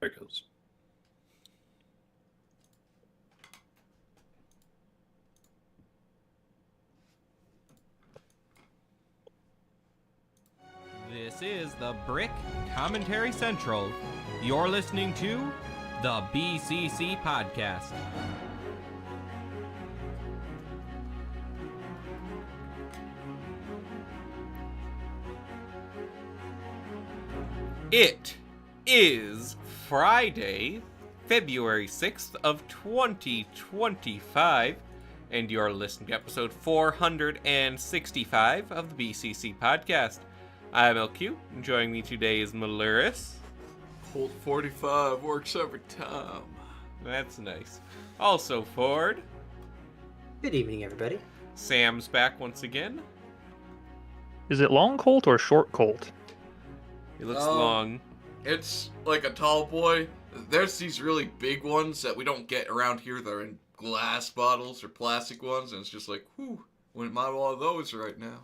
it goes. This is the Brick Commentary Central. You're listening to the BCC Podcast. It is Friday, February 6th of 2025, and you're listening to episode 465 of the BCC Podcast. I'm LQ, and joining me today is Maluris. Colt 45 works every time. That's nice. Also Ford. Good evening, everybody. Sam's back once again. Is it long Colt or short Colt? He looks long. It's like a tall boy. There's these really big ones that we don't get around here. They're in glass bottles or plastic ones, and it's just like, whew, wouldn't mind one of those right now.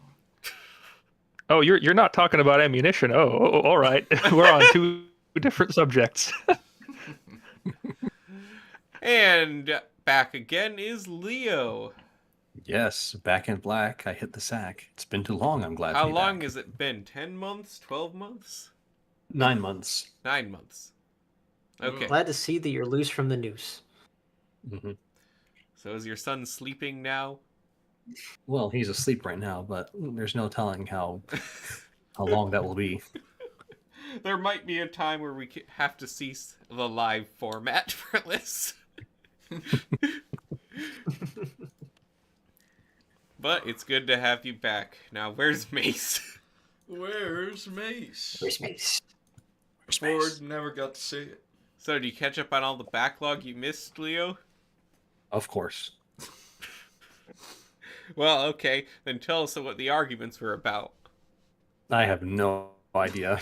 Oh, you're not talking about ammunition. Oh, all right. We're on two different subjects. And back again is Leo. Yes, back in black. I hit the sack. It's been too long. I'm glad. How to be long back. has it been? 10 months? 12 months? 9 months. 9 months. Okay. Glad to see that you're loose from the noose. Hmm. So is your son sleeping now? Well, he's asleep right now, but there's no telling how long that will be. There might be a time where we have to cease the live format for this. But it's good to have you back. Now, where's Mace? Where's Mace? Where's Mace? Ford never got to see it. So, did you catch up on all the backlog you missed, Leo? Of course. Well, okay. Then tell us what the arguments were about. I have no idea.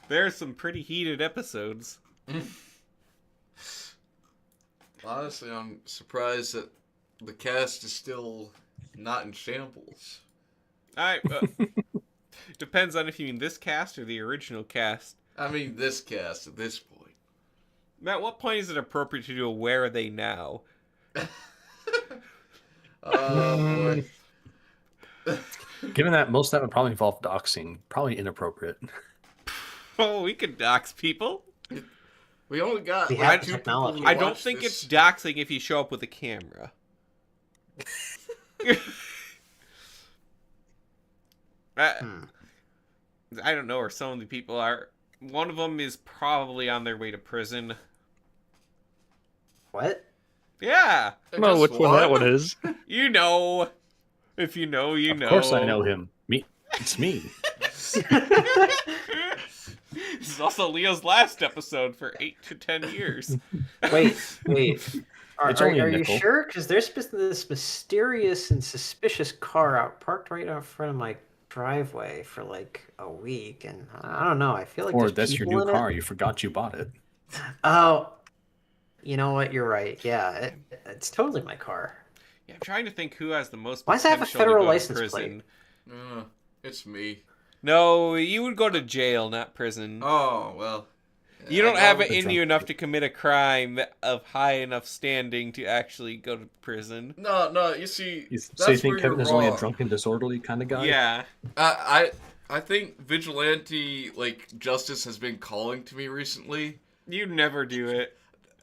There are some pretty heated episodes. Honestly, I'm surprised that the cast is still not in shambles. Alright, depends on if you mean this cast or the original cast. I mean, this cast at this point. At what point is it appropriate to do a Where Are They Now? Oh, boy. Given that most of that would probably involve doxing, probably inappropriate. Oh, we could dox people. We only got We like, have two technology. people who I don't watch think this. it's doxing if you show up with a camera. I don't know where some of the people are. One of them is probably on their way to prison. What? Yeah, I don't know which one that one is. you know. If you know, you know. Of course I know him. It's me. This is also Leo's last episode for 8 to 10 years. Wait. Are It's only a you nickel. sure? Because there's been this mysterious and suspicious car parked right out front of my driveway for like a week, and I don't know. I feel like Or there's that's your people new in car. it. You forgot you bought it. Oh, you know what? You're right. Yeah, it's totally my car. Yeah, I'm trying to think who has the most Why does it have a potential to federal go to license prison. It's me. No, you would go to jail, not prison. Oh, well. You don't I have know. it in you enough to commit a crime of high enough standing to actually go to prison. No, you see, So you that's think where Kevin you're is only a wrong. drunken, disorderly kind of guy? Yeah. I think vigilante, justice has been calling to me recently. You never do it.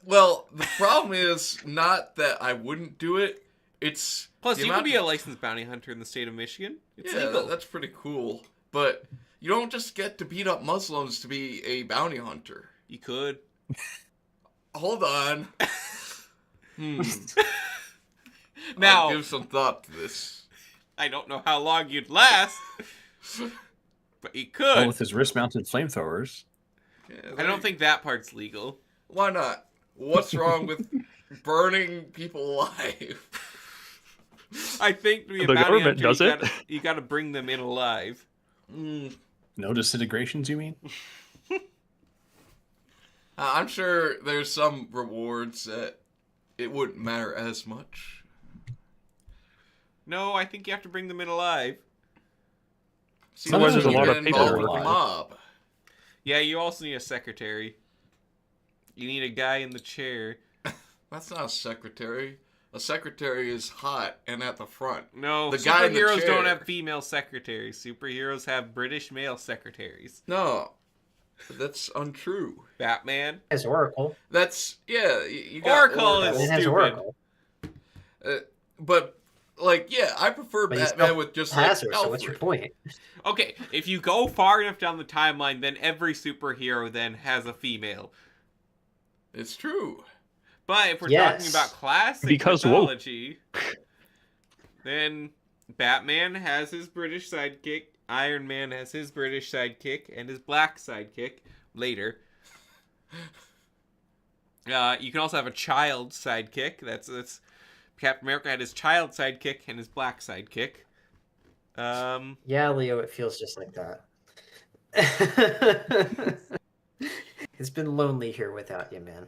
Well, the problem is not that I wouldn't do it, it's... Plus, the you amount can be a of- licensed bounty hunter in the state of Michigan. It's Yeah, legal. that's pretty cool. But you don't just get to beat up Muslims to be a bounty hunter. You could. Hold on. Now, I'll give some thought to this. I don't know how long you'd last, but you Oh, could. with his wrist-mounted flamethrowers. Yeah, I don't think that part's legal. Why not? What's wrong with burning people alive? I think to be a The bounty government hunter, does it. You gotta bring them in alive. No disintegrations, you mean? I'm sure there's some rewards that it wouldn't matter as much. No, I think you have to bring them in alive. See, Otherwise, this there's a would lot get of people involved with the alive. mob. Yeah, you also need a secretary. You need a guy in the chair. That's not a secretary. A secretary is hot and at the front. No, The guy in the superheroes don't chair. have female secretaries. Superheroes have British male secretaries. No, that's untrue. Batman. As Oracle. That's yeah. You got Oracle is Batman has stupid. Oracle. But like, yeah, I prefer But he's Batman still with just like has her, so Alfred. what's your point? Okay, if you go far enough down the timeline, then every superhero then has a female. It's true. But if we're Yes. talking about classic Because woke. mythology, then Batman has his British sidekick, Iron Man has his British sidekick, and his black sidekick later. You can also have a child sidekick. That's Captain America had his child sidekick and his black sidekick. Yeah, Leo, it feels just like that. It's been lonely here without you, man.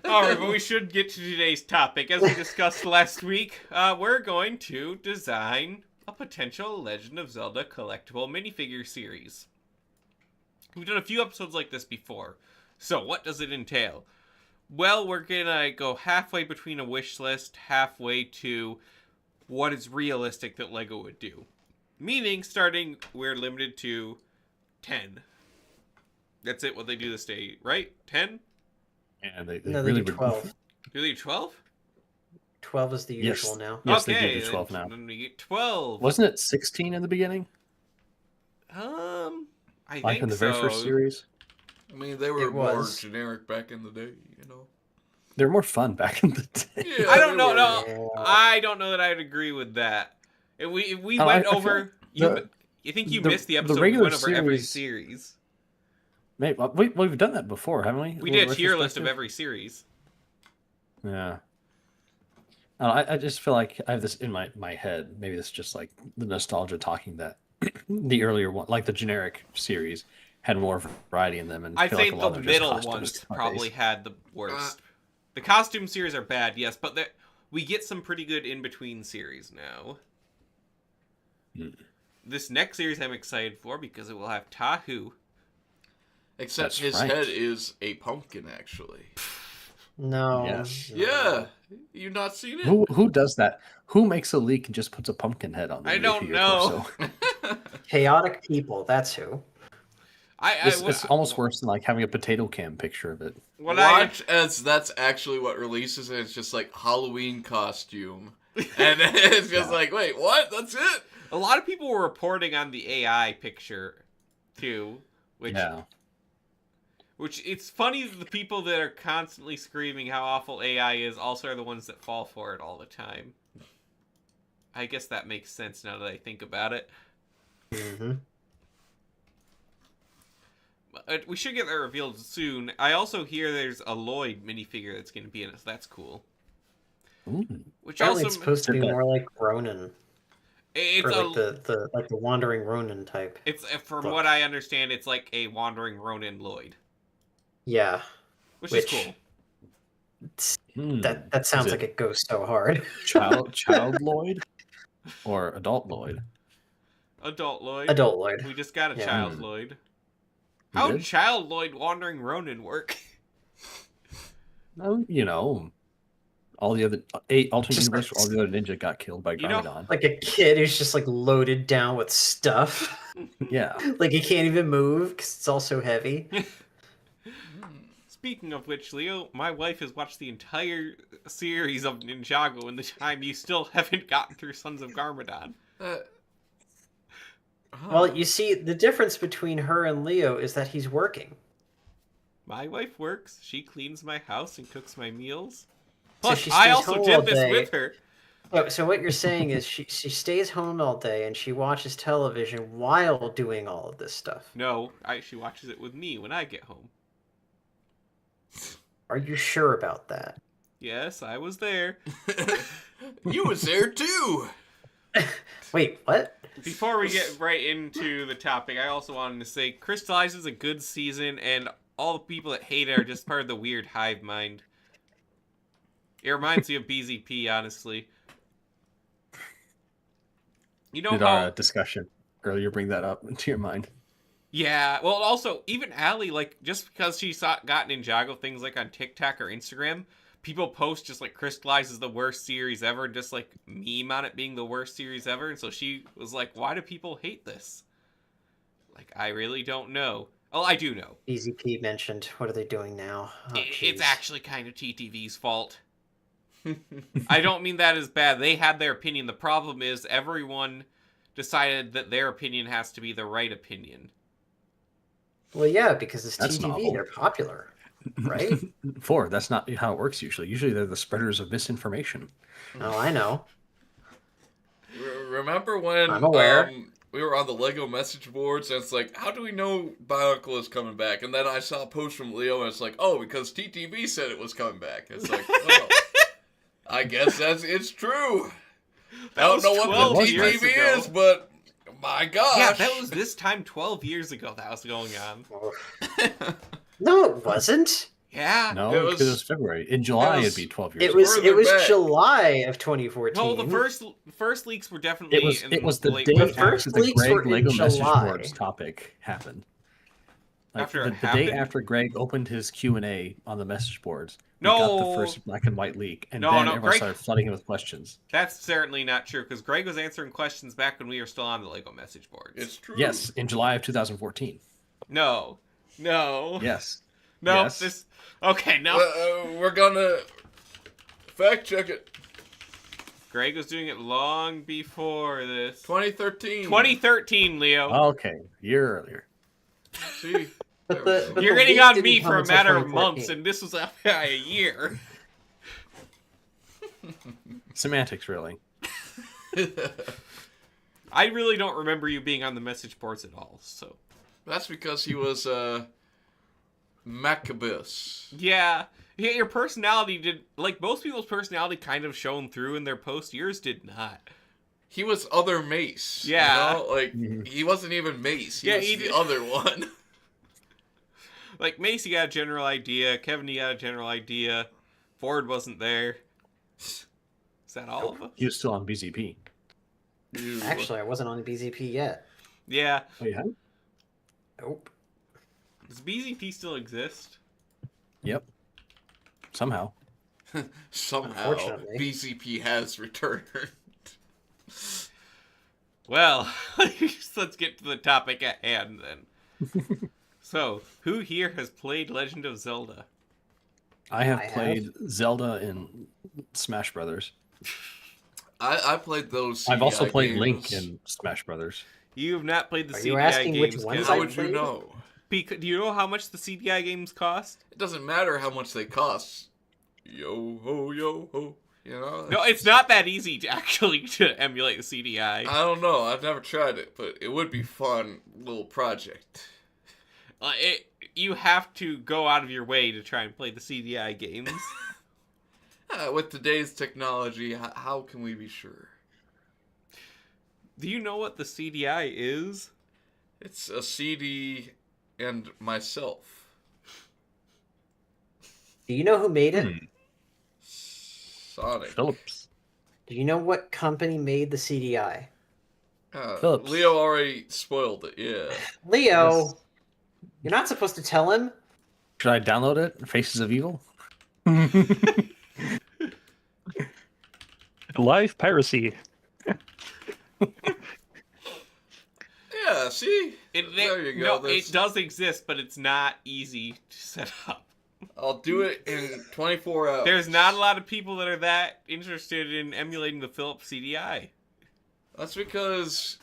Alright, but we should get to today's topic. As we discussed last week, we're going to design a potential Legend of Zelda collectible minifigure series. We've done a few episodes like this before. So, what does it entail? Well, we're gonna go halfway between a wish list, halfway to what is realistic that LEGO would do. Meaning, starting, we're limited to 10. That's it, what they do this day, right? 10? Yeah, they No, they really do would- 12. Do they do 12? 12 is the Yes. usual now. Yes, they Okay, do do 12 now. then we get 12. Wasn't it 16 in the beginning? I Like think in the very first so. series? I mean, they were It more was. generic back in the day, you know. They were more fun back in the day. Yeah, I don't they know. were. No, Yeah. I don't know that I'd agree with that. If we Oh, went I feel over, like you think you the- missed the the episode we regular went over every series- series. Maybe, we've done that before, haven't we? We A did a little tier list of retrospective? every series. Yeah. I just feel like I have this in my head. Maybe it's just like the nostalgia talking that the earlier one, like the generic series, had more variety in them. And I feel like think a lot the of just middle costumes ones nowadays. probably had the worst. The costume series are bad, yes, but we get some pretty good in-between series now. Hmm. This next series I'm excited for because it will have Tahu. Except That's his right. head is a pumpkin, actually. No. Yes. no. Yeah, you not seen it? Who does that? Who makes a leak and just puts a pumpkin head on? I the don't minifigure know. torso? Chaotic people, that's who. It's almost worse than like having a potato can picture of it. Watch as that's actually what releases, and it's just like Halloween costume, and it's just like, wait, what? That's it? A lot of people were reporting on the AI picture too, which it's funny that the people that are constantly screaming how awful AI is also are the ones that fall for it all the time. I guess that makes sense now that I think about it. Mm-hmm. We should get that revealed soon. I also hear there's a Lloyd minifigure that's going to be in it, so that's cool. Ooh. Which Apparently also it's supposed to be more like Ronin. it's Or a like the wandering Ronin type. it's from look. what I understand, it's like a wandering Ronin Lloyd, Yeah. which is Which- cool. That sounds Is like it goes so hard. child Lloyd or adult Lloyd? Adult Lloyd. Adult Lloyd. We just got a Yeah. child Lloyd. You How did? child Lloyd wandering Ronin work? You know, all the other alternate Just universe, like- all the other ninja got killed by You know- Garmadon. Like a kid who's just like loaded down with stuff. Yeah, Like he can't even move because it's all so heavy. Speaking of which, Leo, my wife has watched the entire series of Ninjago in the time you still haven't gotten through Sons of Garmadon. Well, you see, the difference between her and Leo is that he's working. My wife works. She cleans my house and cooks my meals. So Plus, she I stays also home did all this day. with her. So what you're saying is she stays home all day and she watches television while doing all of this stuff. No, she watches it with me when I get home. Are you sure about that? Yes, I was there. You was there too. Wait, what? Before we get right into the topic, I also wanted to say Crystallize is a good season, and all the people that hate it are just part of the weird hive mind. It reminds me of BZP, honestly. You know did how our discussion earlier bring that up into your mind? Yeah, well, also, even Allie, like, just because she got Ninjago things, like, on TikTok or Instagram, people post just, like, Crystallize is the worst series ever, just, like, meme on it being the worst series ever, and so she was like, why do people hate this? Like, I really don't know. Oh, I do know. BZP mentioned. What are they doing now? Oh, It's jeez. actually kind of TTV's fault. I don't mean that as bad. They had their opinion. The problem is everyone decided that their opinion has to be the right opinion. Well, yeah, because it's That's TTV. novel. They're popular, right? That's not how it works usually. Usually they're the spreaders of misinformation. Oh, I know. Remember when I'm aware. we were on the Lego message boards, and it's like, how do we know Bionicle is coming back? And then I saw a post from Leo, and it's like, oh, because TTV said it was coming back. It's like, well, I guess it's true. I don't know what the TTV is, but my gosh. Yeah, that was this time 12 years ago that was going on. No, it wasn't. Yeah. No, It was- because it was February. In July, it was- it'd be 12 years. It ago. was Further it was back. July of 2014. No, the first leaks were definitely It was the late day February. first after the leaks were Greg in Lego message July. boards topic happened. Like After the it day happened? after Greg opened his Q&A on the message boards, we No. got the first black and white leak, and No, then no, everyone Greg- started flooding him with questions. That's certainly not true because Greg was answering questions back when we were still on the Lego message boards. It's true. Yes, in July of 2014. No. Yes. No. Yes. This. Okay. No. We're gonna fact check it. Greg was doing it long before this. 2013. 2013, Leo. Okay, year earlier. See? But There the- we but You're the getting leak on didn't me come for a until matter of 2014. months, and this was a year. Semantics, really. go. I really don't remember you being on the message boards at all. So That's because he was Maccabeus. yeah, your personality did, like most people's personality, kind of shone through in their post. Yours did not. He was other Mace. Yeah. You know? Like, Mhm. he wasn't even Mace. He Yeah, was he the did- other one. Like Macy got a general idea, Kevin got a general idea, Ford wasn't there. Is that all of us? He was still on BZP. Actually, I wasn't on BZP yet. Yeah. Oh, yeah? Nope. Does BZP still exist? Yep. Somehow. Somehow, Unfortunately. BCP has returned. Well, let's get to the topic at hand then. So, who here has played Legend of Zelda? I have I have. played Zelda in Smash Brothers. I played those. I've also CDI played games. Link in Smash Brothers. You have not played the Are CDI you asking games. which ones Kevin. How I would you played? know? Do you know how much the CDI games cost? It doesn't matter how much they cost. Yo ho, yo ho. You know? No, it's not that easy to actually to emulate the CDI. I don't know. I've never tried it, but it would be fun little project. You have to go out of your way to try and play the CDI games. With today's technology, how can we be sure? Do you know what the CDI is? It's a CD and myself. Do you know who made it? Sonic. Phillips. Do you know what company made the CDI? Phillips. Leo already spoiled it, yeah. Leo, Yes. you're not supposed to tell him. Should I download it? Faces of Evil? Live piracy. Yeah, see? There you go. No, That's- it does exist, but it's not easy to set up. I'll do it in 24 hours. There's not a lot of people that are that interested in emulating the Philips CDI. That's because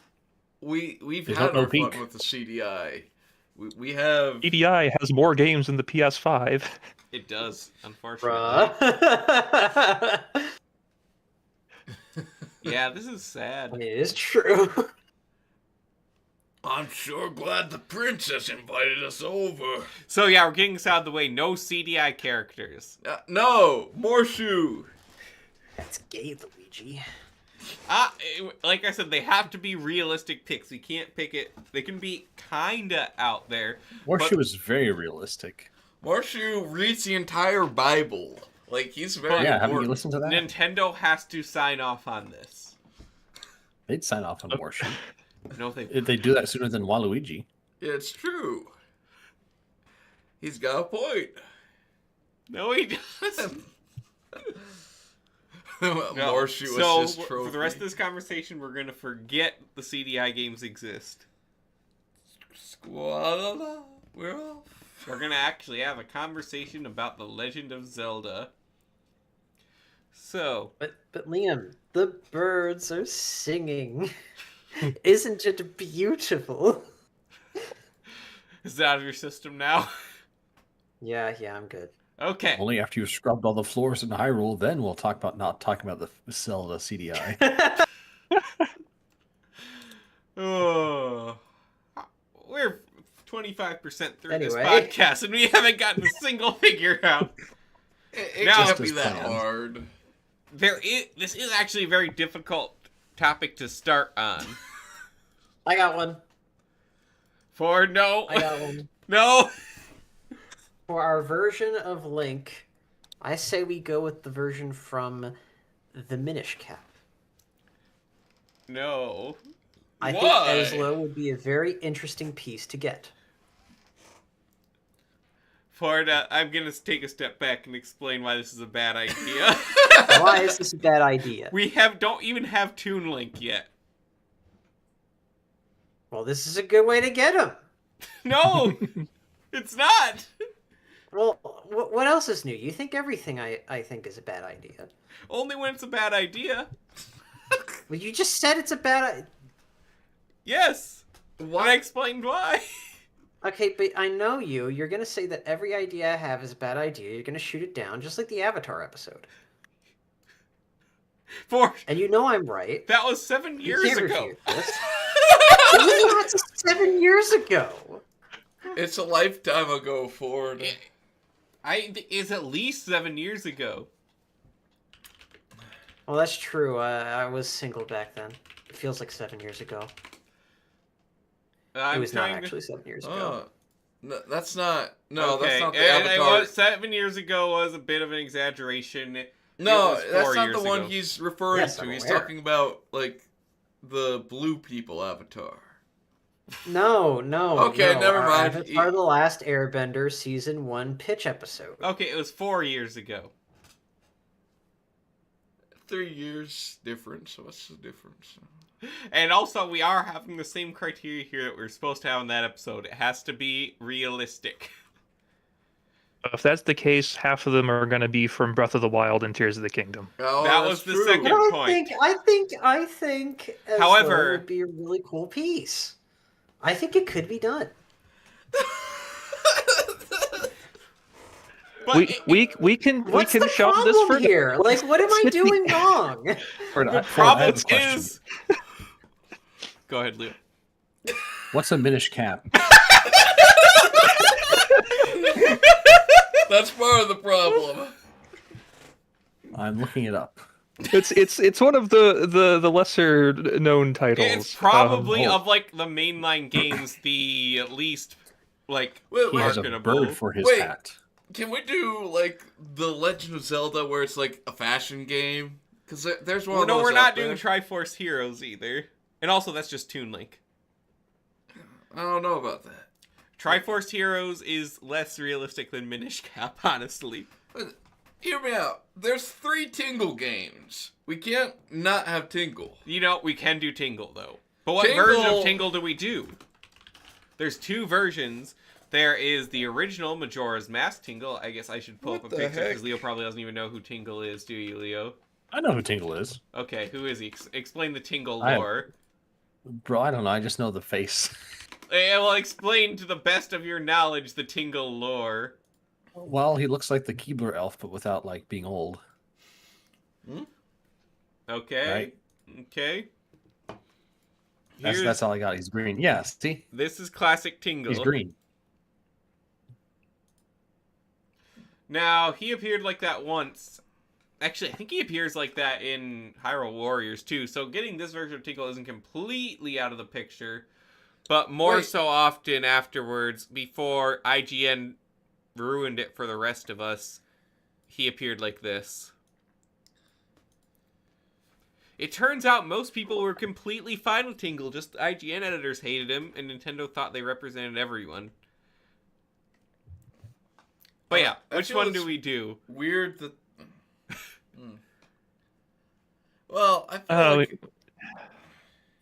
we've There's had no our peak. fun with the CDI. We have... EDI has more games than the PS5. It does, unfortunately. Bruh. Yeah, this is sad. It is true. I'm sure glad the princess invited us over. So yeah, we're getting this out of the way. No CDI characters. No, more shoe. That's gay, Luigi. Like I said, they have to be realistic picks. We can't pick it. They can be kinda out there. Warshoe is very realistic. Marshu reads the entire Bible. Like, he's very Yeah, haven't you important. listened to that? Nintendo has to sign off on this. They'd sign off on Warshoe. No, they. If they do that sooner than Waluigi. It's true. He's got a point. No, he doesn't. No. Morshu was So his trophy. for the rest of this conversation, we're gonna forget the CDI games exist. Squalala, we're off. We're gonna actually have a conversation about the Legend of Zelda. So, But Liam, the birds are singing. Isn't it beautiful? is it out of your system now? Yeah, I'm good. Okay. Only after you've scrubbed all the floors in Hyrule, then we'll talk about not talking about the Zelda CDI. Oh, we're 25% through this Anyway. podcast, and we haven't gotten a single figure out. It Now- can't Just be as that planned. hard. This is actually a very difficult topic to start on. I got one. For no, I got one. no. For our version of Link, I say we go with the version from the Minish Cap. No. I Why? think Ezlo would be a very interesting piece to get. For that, I'm going to take a step back and explain why this is a bad idea. Why is this a bad idea? We don't even have Toon Link yet. Well, this is a good way to get him. No, it's not. Well, what else is new? You think everything I think is a bad idea. Only when it's a bad idea. Well, you just said it's a bad idea. Yes. Why? And I explained why. Okay, but I know you. You're going to say that every idea I have is a bad idea. You're going to shoot it down, just like the Avatar episode. And you know I'm right. That was 7 You years can't ago. refute this. It was not just 7 years ago. It's a lifetime ago, Ford. It's at least 7 years ago. Well, that's true. I was single back then. It feels like 7 years ago. It was not actually 7 years ago. Oh, no, that's not. No, okay. that's not the It Avatar. was 7 years ago was a bit of an exaggeration. No, It was that's 4 not years the one ago. he's referring Yes, to. I'm He's aware. talking about like the blue people Avatar. No. Okay, never Our mind. Avatar: The Last Airbender Season 1 pitch episode. Okay, it was 4 years ago. 3 years difference. So what's the difference? And also, we are having the same criteria here that we are supposed to have in that episode. It has to be realistic. If that's the case, half of them are going to be from Breath of the Wild and Tears of the Kingdom. Oh, That that's was the true. second- But point. I think Ezlo However- would be a really cool piece. I think it could be done. But We can What's the shove problem this for here? Like, what am I doing wrong? the Ford, I have problem this question. is... Go ahead, Leo. What's a Minish Cap? That's part of the problem. I'm looking it up. It's one of the lesser known titles. It's probably oh. of like the mainline games the least like Wait, He has a marketable. bird for his Wait. hat. Can we do like the Legend of Zelda, where it's like a fashion game? Because there's one. Well, of no, those we're out not there. doing Triforce Heroes either. And also, that's just Toon Link. I don't know about that. Triforce Heroes is less realistic than Minish Cap, honestly. But hear me out. There's 3 Tingle games. We can't not have Tingle. You know, we can do Tingle, though. But what Tingle- version of Tingle do we do? There's 2 versions. There is the original Majora's Mask Tingle. I guess I should pull What up a the picture because heck? Leo probably doesn't even know who Tingle is, do you, Leo? I know who Tingle is. Okay, who is he? Explain the Tingle I- lore. Bro, I don't know. I just know the face. Well, explain to the best of your knowledge the Tingle lore. Well, he looks like the Keebler elf, but without, like, being old. Okay. Right. Okay. That's all I got. He's green. Yeah, see? This is classic Tingle. He's green. Now, he appeared like that once. Actually, I think he appears like that in Hyrule Warriors too. So getting this version of Tingle isn't completely out of the picture. But more Wait. so often afterwards, before IGN ruined it for the rest of us, he appeared like this. It turns out most people were completely fine with Tingle, just IGN editors hated him, and Nintendo thought they represented everyone. But yeah, I which feel one it's do we do? Weird that. Well, I feel like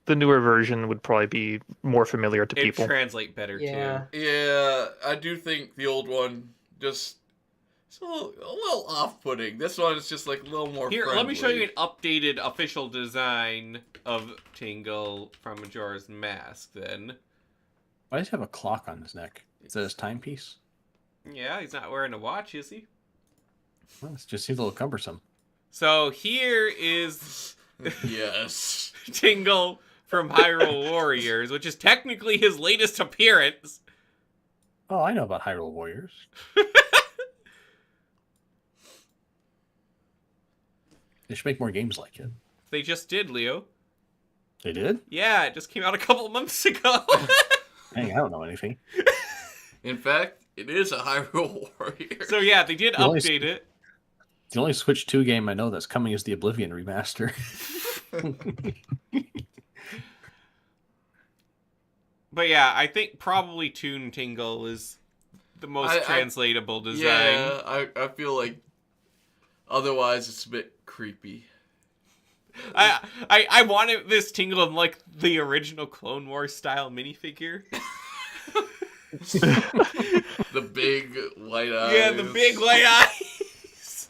the newer version would probably be more familiar to It'd people. translate better Yeah. too. yeah, I do think the old one just it's a little off-putting. This one is just like a little more. Here, let me show friendly. you an updated official design of Tingle from Majora's Mask, then. Why does he have a clock on his neck? Is that his timepiece? Yeah, he's not wearing a watch, is he? Well, it just seems a little cumbersome. So here is Yes. Tingle from Hyrule Warriors, which is technically his latest appearance. Oh, I know about Hyrule Warriors. They should make more games like it. They just did, Leo. They did? Yeah, it just came out a couple months ago. Dang, I don't know anything. In fact, it is a Hyrule Warrior. So yeah, they did The only- update it. The only Switch 2 game I know that's coming is the Oblivion remaster. But yeah, I think probably Toon Tingle is the most translatable design. Yeah, I feel like otherwise it's a bit creepy. I wanted this Tingle in like the original Clone Wars style minifigure. The big white eyes. Yeah, the big white eyes.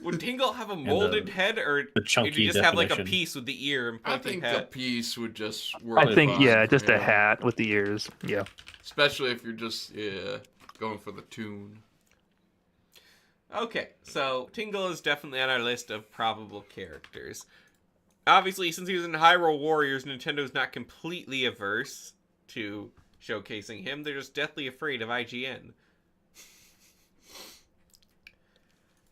Would Tingle have a molded head, or the did chunky he just have like a definition. piece with the ear and I pointy think the hat? piece would just work. I think, fine, yeah, just a hat with the ears. Yeah. Especially if you're just going for the tune. Okay, so Tingle is definitely on our list of probable characters. Obviously, since he was in Hyrule Warriors, Nintendo's not completely averse to showcasing him. They're just deathly afraid of IGN.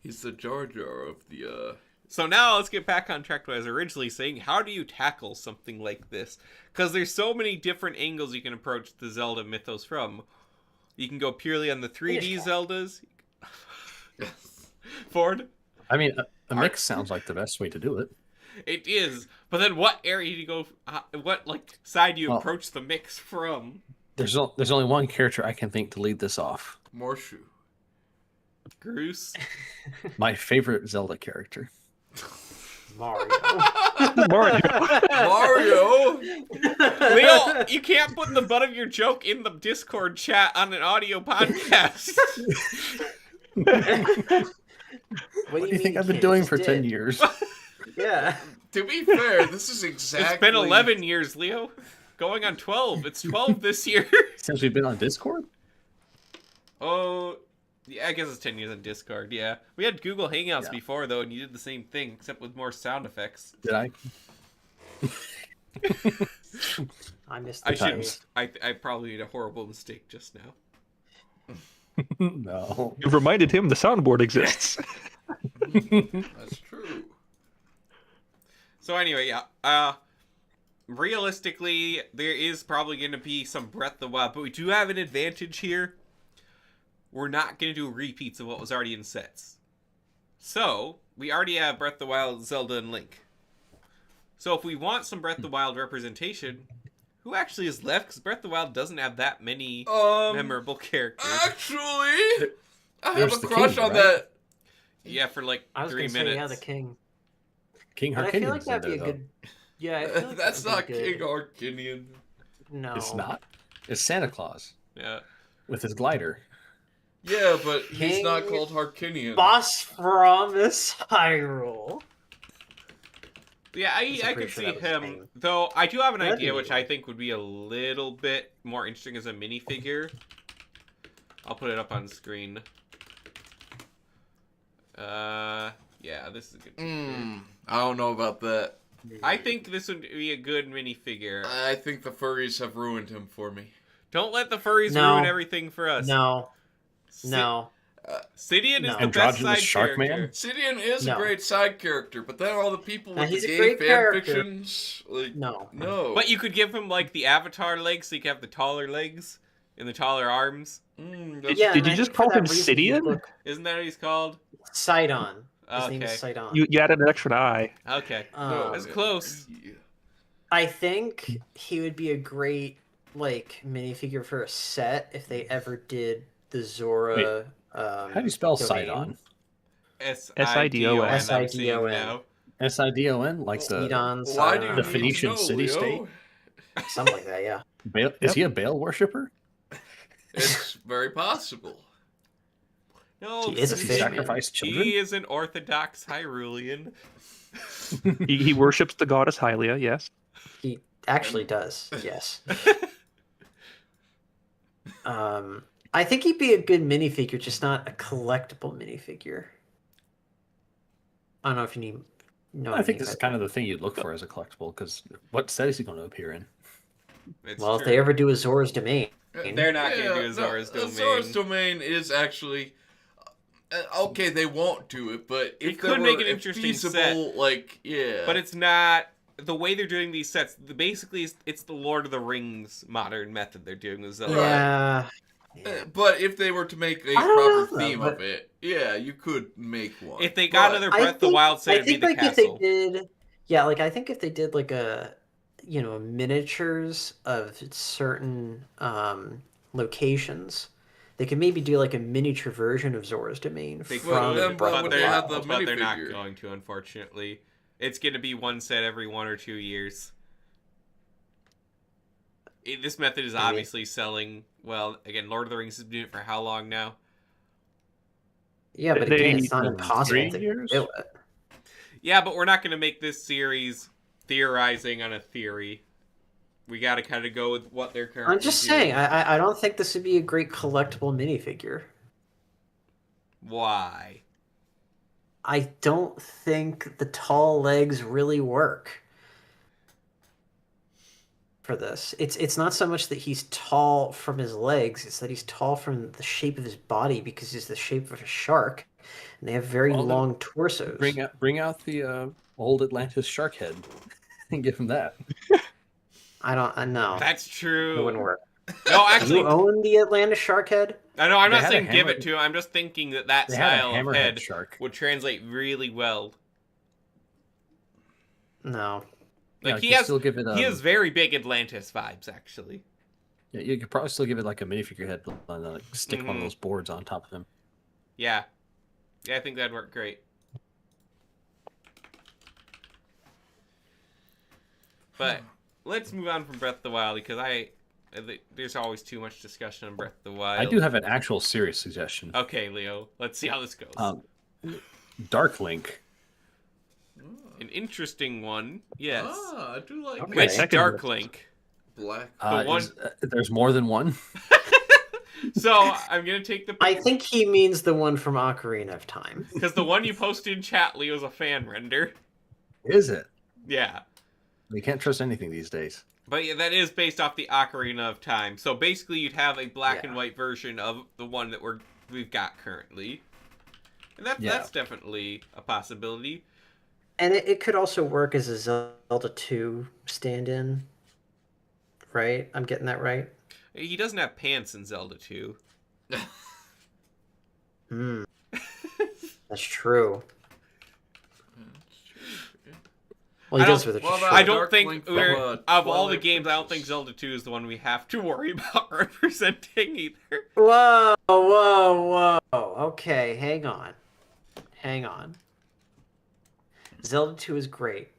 He's the Jar Jar of the So now let's get back on track to what I was originally saying. How do you tackle something like this? Because there's so many different angles you can approach the Zelda mythos from. You can go purely on the 3D Zeldas. Ford? I mean, a mix sounds like the best way to do it. It is. But then what area do you go... what side do you Well- approach the mix from? There's only one character I can think to lead this off. Morshu. Groose? My favorite Zelda character. Mario. Mario. Mario. Leo, you can't put the butt of your joke in the Discord chat on an audio podcast. What do you think I've been doing for 10 years? Yeah. To be fair, this is exactly. It's been 11 years, Leo. Going on 12. It's 12 this year. Since we've been on Discord? Oh, yeah, I guess it's 10 years on Discord, yeah. We had Google Hangouts Yeah. before, though, and you did the same thing, except with more sound effects. Did I? I missed I the should. days. I probably made a horrible mistake just now. No. You've reminded him the soundboard exists. That's true. So anyway, yeah. Realistically, there is probably going to be some Breath of the Wild, but we do have an advantage here. We're not going to do repeats of what was already in sets. So, we already have Breath of the Wild, Zelda, and Link. So if we want some Breath of the Wild representation, who actually is left? Because Breath of the Wild doesn't have that many memorable characters. Actually, I have There's a the crush king, on right? that. Yeah, for like I was 3 gonna say, minutes. yeah, the king. King But I feel Harkinian's like that'd in be a there, though. good. Yeah, I feel like That's that'd not be King good. Arkinian. No, It's not. It's Santa Claus Yeah. with his glider. Yeah, but he's King not called Harkinian. Boss from this Hyrule. Yeah, I'm I pretty could sure see that was him. King. Though I do have an That'd idea be which cool. I think would be a little bit more interesting as a minifigure. I'll put it up on screen. Yeah, this is a good figure. I don't know about that. I think this would be a good minifigure. I think the furries have ruined him for me. Don't let the furries No. ruin everything for us. No, no. Sidian is No. the best Androgynous side Shark Man? character. Sidian is a No. great side character, but then all the people No, with the he's a gay great fan character. fictions, like, No. no. But you could give him like the Avatar legs, so you can have the taller legs and the taller arms. That's- Yeah, Did and you I just think for call that him reason, he'd Sidian? look Isn't that what he's called? Sidon. His name is Okay. Sidon. You added an extra eye. Okay. No, That's man. close. Yeah. I think he would be a great like minifigure for a set if they ever did the Zora. How do you spell domain. Sidon? Sidon. I'm seeing Sidon. now. Sidon, like the Sidon, Why do you The need Phoenician to know, city-state? Leo? something like that. Yeah. Baal, is he a Baal worshiper? It's very possible. No, He is a Does he fish man. sacrifice children? he is an Orthodox Hyrulean. He worships the goddess Hylia. Yes. He actually does. Yes. I think he'd be a good minifigure, just not a collectible minifigure. I don't know if you need. No, I think this is kind of the thing you'd look for as a collectible, because what set is he going to appear in? It's Well, if true. they ever do a Zora's Domain, They're not going to do a Zora's Domain. Zora's Domain is actually okay. They won't do it, but They if could there make were an a interesting feasible, set. like yeah. But it's not the way they're doing these sets. Basically, it's the Lord of the Rings modern method they're doing with Zelda. yeah. But if they were to make a I don't proper know, theme but- of it, yeah, you could make one. If they got But- another Breath of the Wild set, it'd be the like castle. if they did, yeah, like I think if they did like a, miniatures of certain locations, they could maybe do like a miniature version of Zora's Domain They from then Breath why of would the they have Wild. the but they're not minifigure? going to, unfortunately. It's going to be one set every 1 or 2 years. This method is obviously selling well. Again, Lord of the Rings has been doing it for how long now? Yeah, but They again, need it's not 3 impossible to years? do it. Yeah, but we're not going to make this series theorizing on a theory. We got to kind of go with what they're currently I'm just doing. saying, I don't think this would be a great collectible minifigure. Why? I don't think the tall legs really work for this. It's not so much that he's tall from his legs, it's that he's tall from the shape of his body because he's the shape of a shark, and they have very Well, then long torsos. Bring out the old Atlantis shark head and give him that. I know. That's It true. wouldn't work. No, Do actually, you own the Atlantis shark head? I know. I'm They not had a saying give hammer- it to him. I'm just thinking that They had a style of hammerhead head shark. would translate really well. No. Yeah, Like you he has, still give it, he has very big Atlantis vibes, actually. Yeah, you could probably still give it like a minifigure head, like stick one of Mhm. those boards on top of him. Yeah, I think that'd work great. But let's move on from Breath of the Wild because there's always too much discussion on Breath of the Wild. I do have an actual serious suggestion. Okay, Leo, let's see how this goes. Dark Link. An interesting one, yes. Ah, I do like Okay. Which Second Dark list. Link? black. one- There's more than one. So I'm gonna take the I think he means the one from Ocarina of Time. because the one you posted in chat, Leo, is a fan render. Is it? Yeah. You can't trust anything these days. But yeah, that is based off the Ocarina of Time. So basically, you'd have a black Yeah. and white version of the one that we've got currently, and Yeah. that's definitely a possibility. And it could also work as a Zelda 2 stand-in. Right? I'm getting that right? He doesn't have pants in Zelda 2. Hmm. That's true. Well, I he does don't- with it. well, just I I short. don't Dark think Link from, of all the Twilight games, I don't Princess. think Zelda 2 is the one we have to worry about representing either. Whoa, whoa, whoa. Okay, hang on. Hang on. Zelda 2 is great.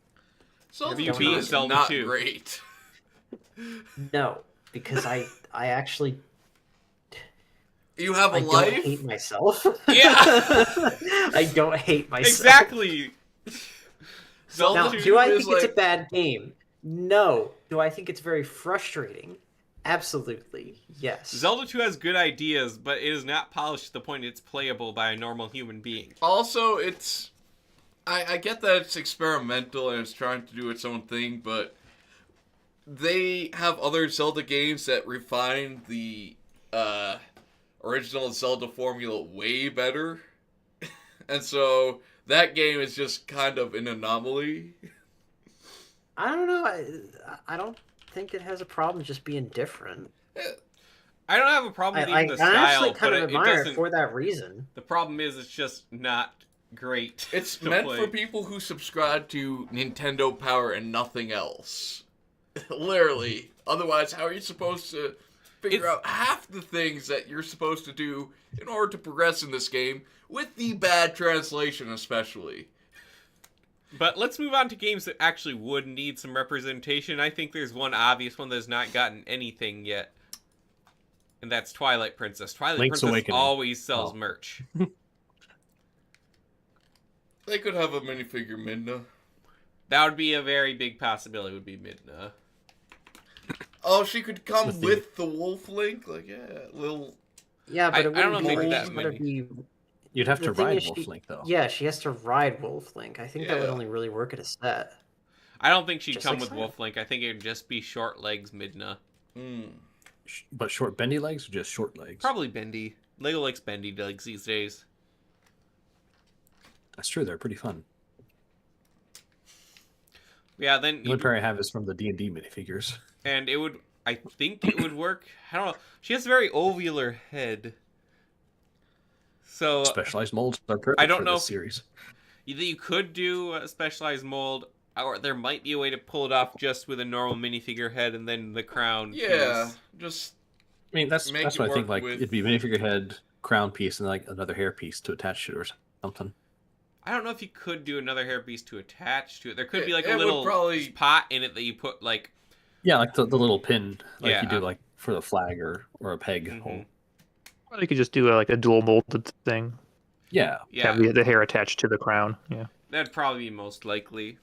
Zelda Have you 2 beat is Zelda not 2? great. No, because I actually You have a I don't life? hate myself. Yeah. I don't hate myself. Exactly. Zelda Now, 2 do I is think it's a like- bad game? No. Do I think it's very frustrating? Absolutely. Yes. Zelda 2 has good ideas, but it is not polished to the point it's playable by a normal human being. Also, it's... I get that it's experimental and it's trying to do its own thing, but they have other Zelda games that refine the original Zelda formula way better. And so that game is just kind of an anomaly. I don't know. I don't think it has a problem just being different. I don't have a problem with I even the actually style, kind but of it admire it doesn't. for that reason. The problem is it's just not great. It's to meant play. for people who subscribe to Nintendo Power and nothing else. Literally. Otherwise, how are you supposed to figure out half the things that you're supposed to do in order to progress in this game, with the bad translation especially? But let's move on to games that actually would need some representation. I think there's one obvious one that has not gotten anything yet. And that's Twilight Princess. Twilight Link's Princess Awakening. always sells Oh. merch. They could have a minifigure Midna. That would be a very big possibility, would be Midna. Oh, she could come With the- with the wolf Link? Like, yeah, little... Yeah, but I it don't wouldn't know if be they like, do that gotta many. be. You'd have The to thing ride is Wolf she- Link though. Yeah, she has to ride Wolf Link. I think that would Yeah. only really work at a set. I don't think she'd Just come like with Sam. Wolf Link. I think it would just be short legs Midna. But short bendy legs or just short legs? Probably bendy. Lego likes bendy legs these days. That's true. They're pretty fun. Yeah, then The only pair I have is from the D&D minifigures. and it would. I think it would work. I don't know. She has a very ovular head. So Specialized molds are perfect I don't for know this if- series. either you could do a specialized mold, or there might be a way to pull it off just with a normal minifigure head and then the crown. Yeah, piece. just... I mean, that's Make what it I think. work Like with- it'd be minifigure head, crown piece, and like another hair piece to attach to it or something. I don't know if you could do another hairpiece to attach to it. There could be It- like a it would little probably- pot in it that you put like. Yeah, like the little pin, like you Yeah. do like for the flag or a peg Mhm. hole. Or they could just do like a dual molded thing. Yeah, Yeah, Have the hair attached to the crown. Yeah. that'd probably be most likely.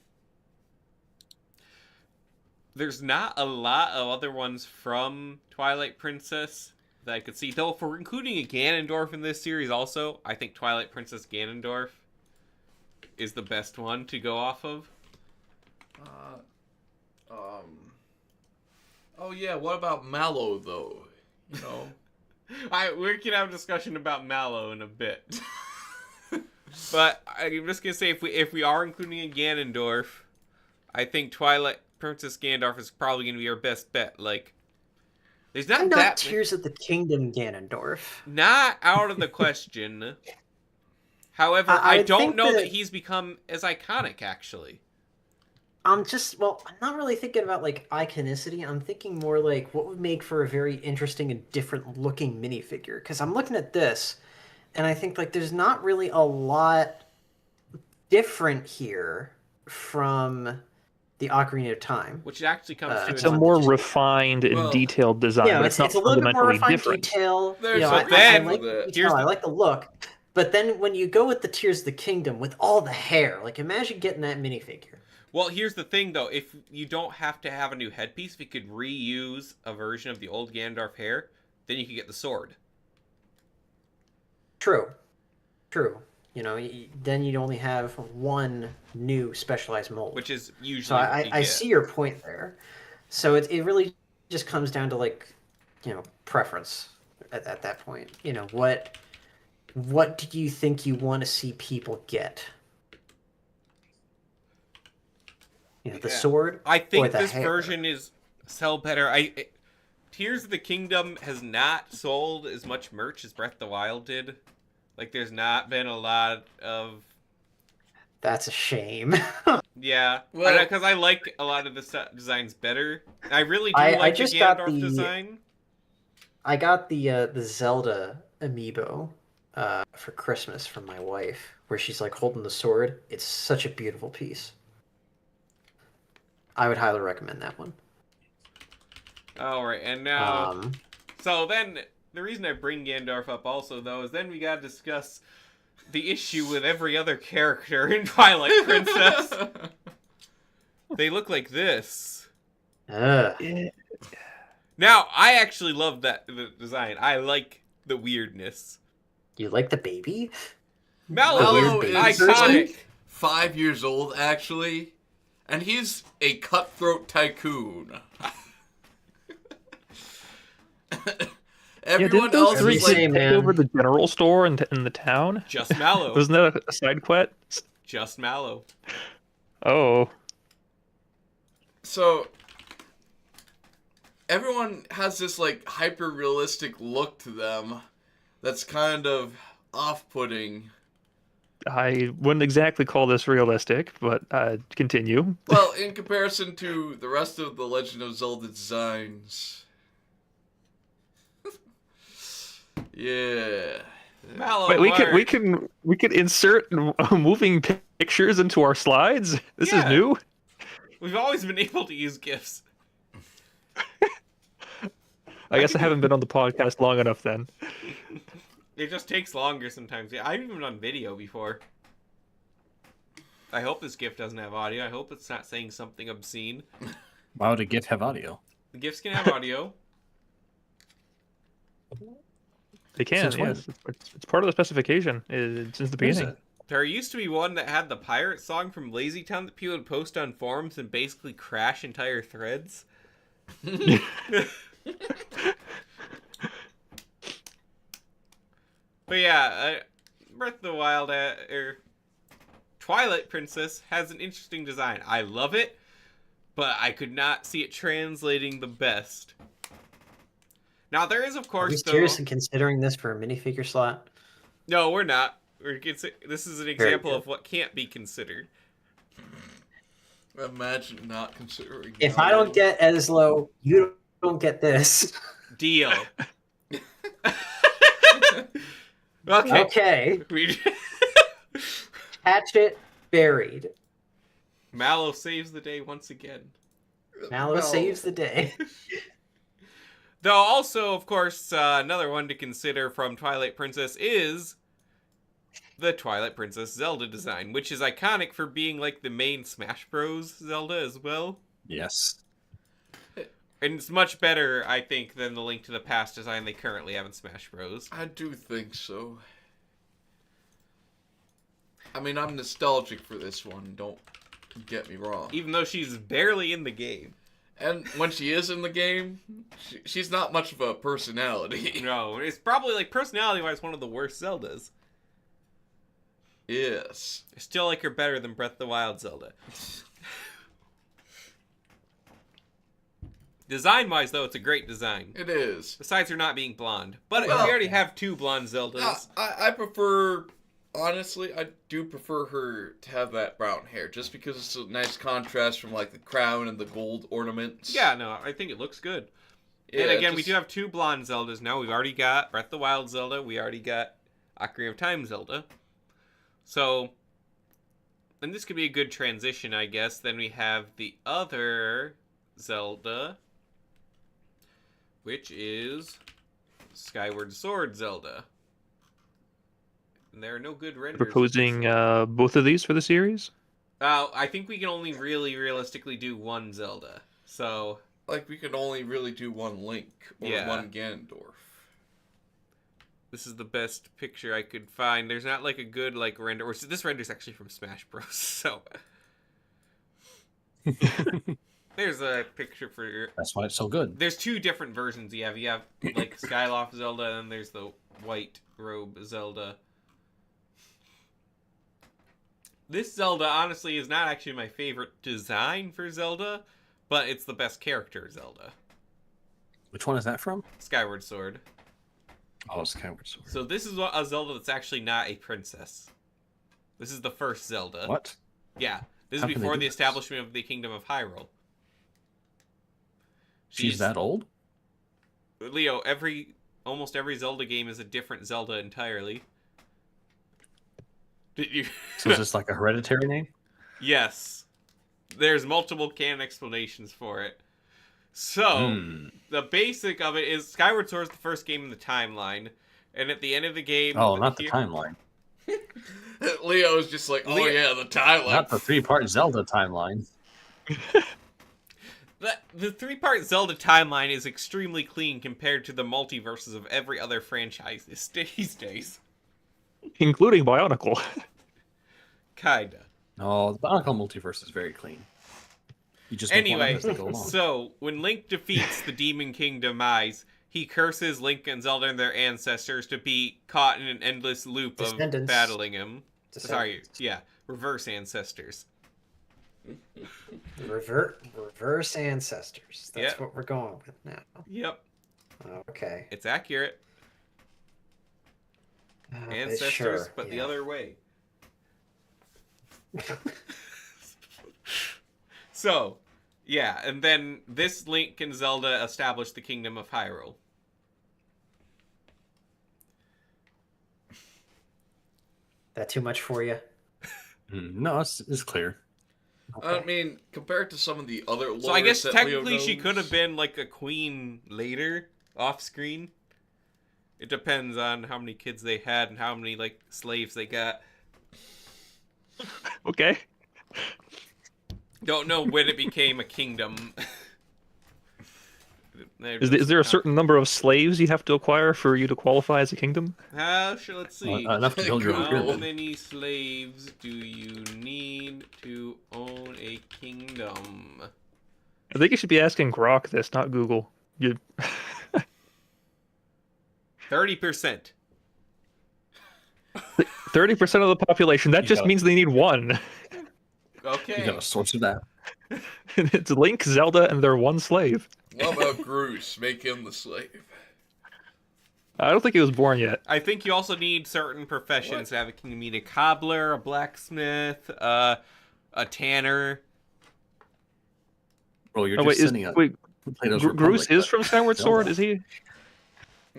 There's not a lot of other ones from Twilight Princess that I could see. Though, if we're including a Ganondorf in this series also, I think Twilight Princess Ganondorf is the best one to go off of. Oh yeah, what about Mallow, though? You know? We can have a discussion about Mallow in a bit. But I'm just gonna say, if we are including a Ganondorf, I think Twilight Princess Ganondorf is probably gonna be our best bet. Like, there's Why not not that Tears of the Kingdom Ganondorf? not out of the question. However, I I would don't think know that that- he's become as iconic. Actually, I'm not really thinking about like iconicity. I'm thinking more like what would make for a very interesting and different looking minifigure. Because I'm looking at this, and I think like there's not really a lot different here from the Ocarina of Time. which actually comes to It's its a more just- refined and Well, detailed design, Yeah, but it's, it's not it's a little bit more fundamentally refined different. detail. There's So I then- like the here's detail, I the- like the look. But then when you go with the Tears of the Kingdom with all the hair, like imagine getting that minifigure. well, here's the thing though: if you don't have to have a new headpiece, if you could reuse a version of the old Ganondorf hair, then you could get the sword. True. You know, then you'd only have one new specialized mold. Which is usually so what you I get. see your point there. So it really just comes down to like, you know, preference at that point. You know, what do you think you want to see people get? You know, the Yeah. sword. I think the this hair. version is sell better. Tears of the Kingdom has not sold as much merch as Breath of the Wild did. Like, there's not been a lot of That's a shame. yeah. Well- Because I like a lot of the designs better. I really do I like just the got Ganondorf the- design. I got the Zelda amiibo for Christmas from my wife, where she's like holding the sword. It's such a beautiful piece. I would highly recommend that one. All right, and now Um, so then the reason I bring Gandalf up also though is then we gotta discuss the issue with every other character in Twilight Princess. They look like this. ugh. Now, I actually love the design. I like the weirdness. You like the baby? Mallow Mallow is is iconic. 5 years old, actually. And he's a cutthroat tycoon. Everyone didn't those else three is say, kids like, take man. over the general store in the town? Just Mallow. Wasn't that a side quest? Just Mallow. Oh, so everyone has this like hyper realistic look to them that's kind of off-putting. I wouldn't exactly call this realistic, but continue. Well, in comparison to the rest of the Legend of Zelda designs, yeah. Mallow Wait, we Mark. can insert moving pictures into our slides. This is Yeah. new. We've always been able to use GIFs. I guess I haven't been on the podcast long enough then. It just takes longer sometimes. Yeah, I've even done video before. I hope this GIF doesn't have audio. I hope it's not saying something obscene. Why would a GIF have audio? The GIFs can have audio. They can, Since when? yes. It's part of the specification since the What is beginning. it? There used to be one that had the pirate song from Lazy Town that people would post on forums and basically crash entire threads. But yeah, Breath of the Wild, Twilight Princess has an interesting design. I love it, but I could not see it translating the best. Now there is, of Are we course, though. seriously considering this for a minifigure slot? No, we're not. This is an example good. of what can't be considered. Imagine not considering. If I don't get Eslo, you don't get this. Deal. Okay. Okay. We- Hatchet buried. Mallow saves the day once again. Mallow saves the day. Though also, of course, another one to consider from Twilight Princess is the Twilight Princess Zelda design, which is iconic for being like the main Smash Bros. Zelda as well. Yes. And it's much better, I think, than the Link to the Past design they currently have in Smash Bros. I do think so. I mean, I'm nostalgic for this one, don't get me wrong. Even though she's barely in the game. And when she is in the game, she's not much of a personality. No, it's probably, like, personality-wise, one of the worst Zeldas. Yes. I still like her better than Breath of the Wild Zelda. Design-wise, though, it's a great design. It is. Besides her not being blonde. But Well, we already have two blonde Zeldas. I prefer, honestly, I do prefer her to have that brown hair, just because it's a nice contrast from, like, the crown and the gold ornaments. Yeah, no, I think it looks good. Yeah, And again, we just- do have two blonde Zeldas now. We've already got Breath of the Wild Zelda. We already got Ocarina of Time Zelda. So, and this could be a good transition, I guess. Then we have the other Zelda, which is Skyward Sword Zelda. And there are no good renders. Proposing both of these for the series? I think we can only really realistically do one Zelda. So, Like, we could only really do one Link, or Yeah. one Ganondorf. this is the best picture I could find. There's not like a good like render. Or this render's actually from Smash Bros. So there's a picture for your. That's why it's so good. There's two different versions you have. You have like Skyloft Zelda, and then there's the white robe Zelda. This Zelda, honestly, is not actually my favorite design for Zelda, but it's the best character Zelda. Which one is that from? Skyward Sword. Oh, Skyward Sword. So this is a Zelda that's actually not a princess. This is the first Zelda. What? Yeah. This How is can they before do the this? establishment of the Kingdom of Hyrule. She's that old? Leo, almost every Zelda game is a different Zelda entirely. Did you? So is this like a hereditary name? Yes. There's multiple canon explanations for it. So, the basic of it is Skyward Sword is the first game in the timeline, and at the end of the game... Oh, not the timeline. Leo's just like, oh Leo- yeah, the timeline. Not the 3-part Zelda timeline. The three-part Zelda timeline is extremely clean compared to the multiverses of every other franchise these days. Including Bionicle. Kinda. No, the Bionicle multiverse is very clean. You just make one up Anyway, as they go along. so when Link defeats the Demon King Demise, he curses Link and Zelda and their ancestors to be caught in an endless loop of Descendants. battling him. Sorry, Descendants. yeah, reverse ancestors. Reverse ancestors. That's Yep. what we're going with now. Yep, Okay. it's accurate. But Ancestors, sure, but the yeah. other way. So, yeah, and then this Link and Zelda establish the Kingdom of Hyrule. That too much for you? No, it's clear. I mean, compared to some of the other lores So I guess that technically Leo she knows, could have been like a queen later, off screen. It depends on how many kids they had and how many like slaves they got. Okay. Don't know when it became a kingdom. Is there a certain number of slaves you have to acquire for you to qualify as a kingdom? Let's see. Enough to build your own How How pyramid. many slaves do you need to own a kingdom? I think you should be asking Grok this, not Google. You 30%. 30% of the population. That You just gotta- means they need one. You Okay. got a source of that. It's Link, Zelda, and their one slave. what about Groose? Make him the slave. I don't think he was born yet. I think you also need certain professions to have a kingdom. You need a cobbler, a blacksmith, a tanner. Bro, you're Oh, just wait, sending up wait, Plato's Groose Republic, is but- from Skyward Sword, is he?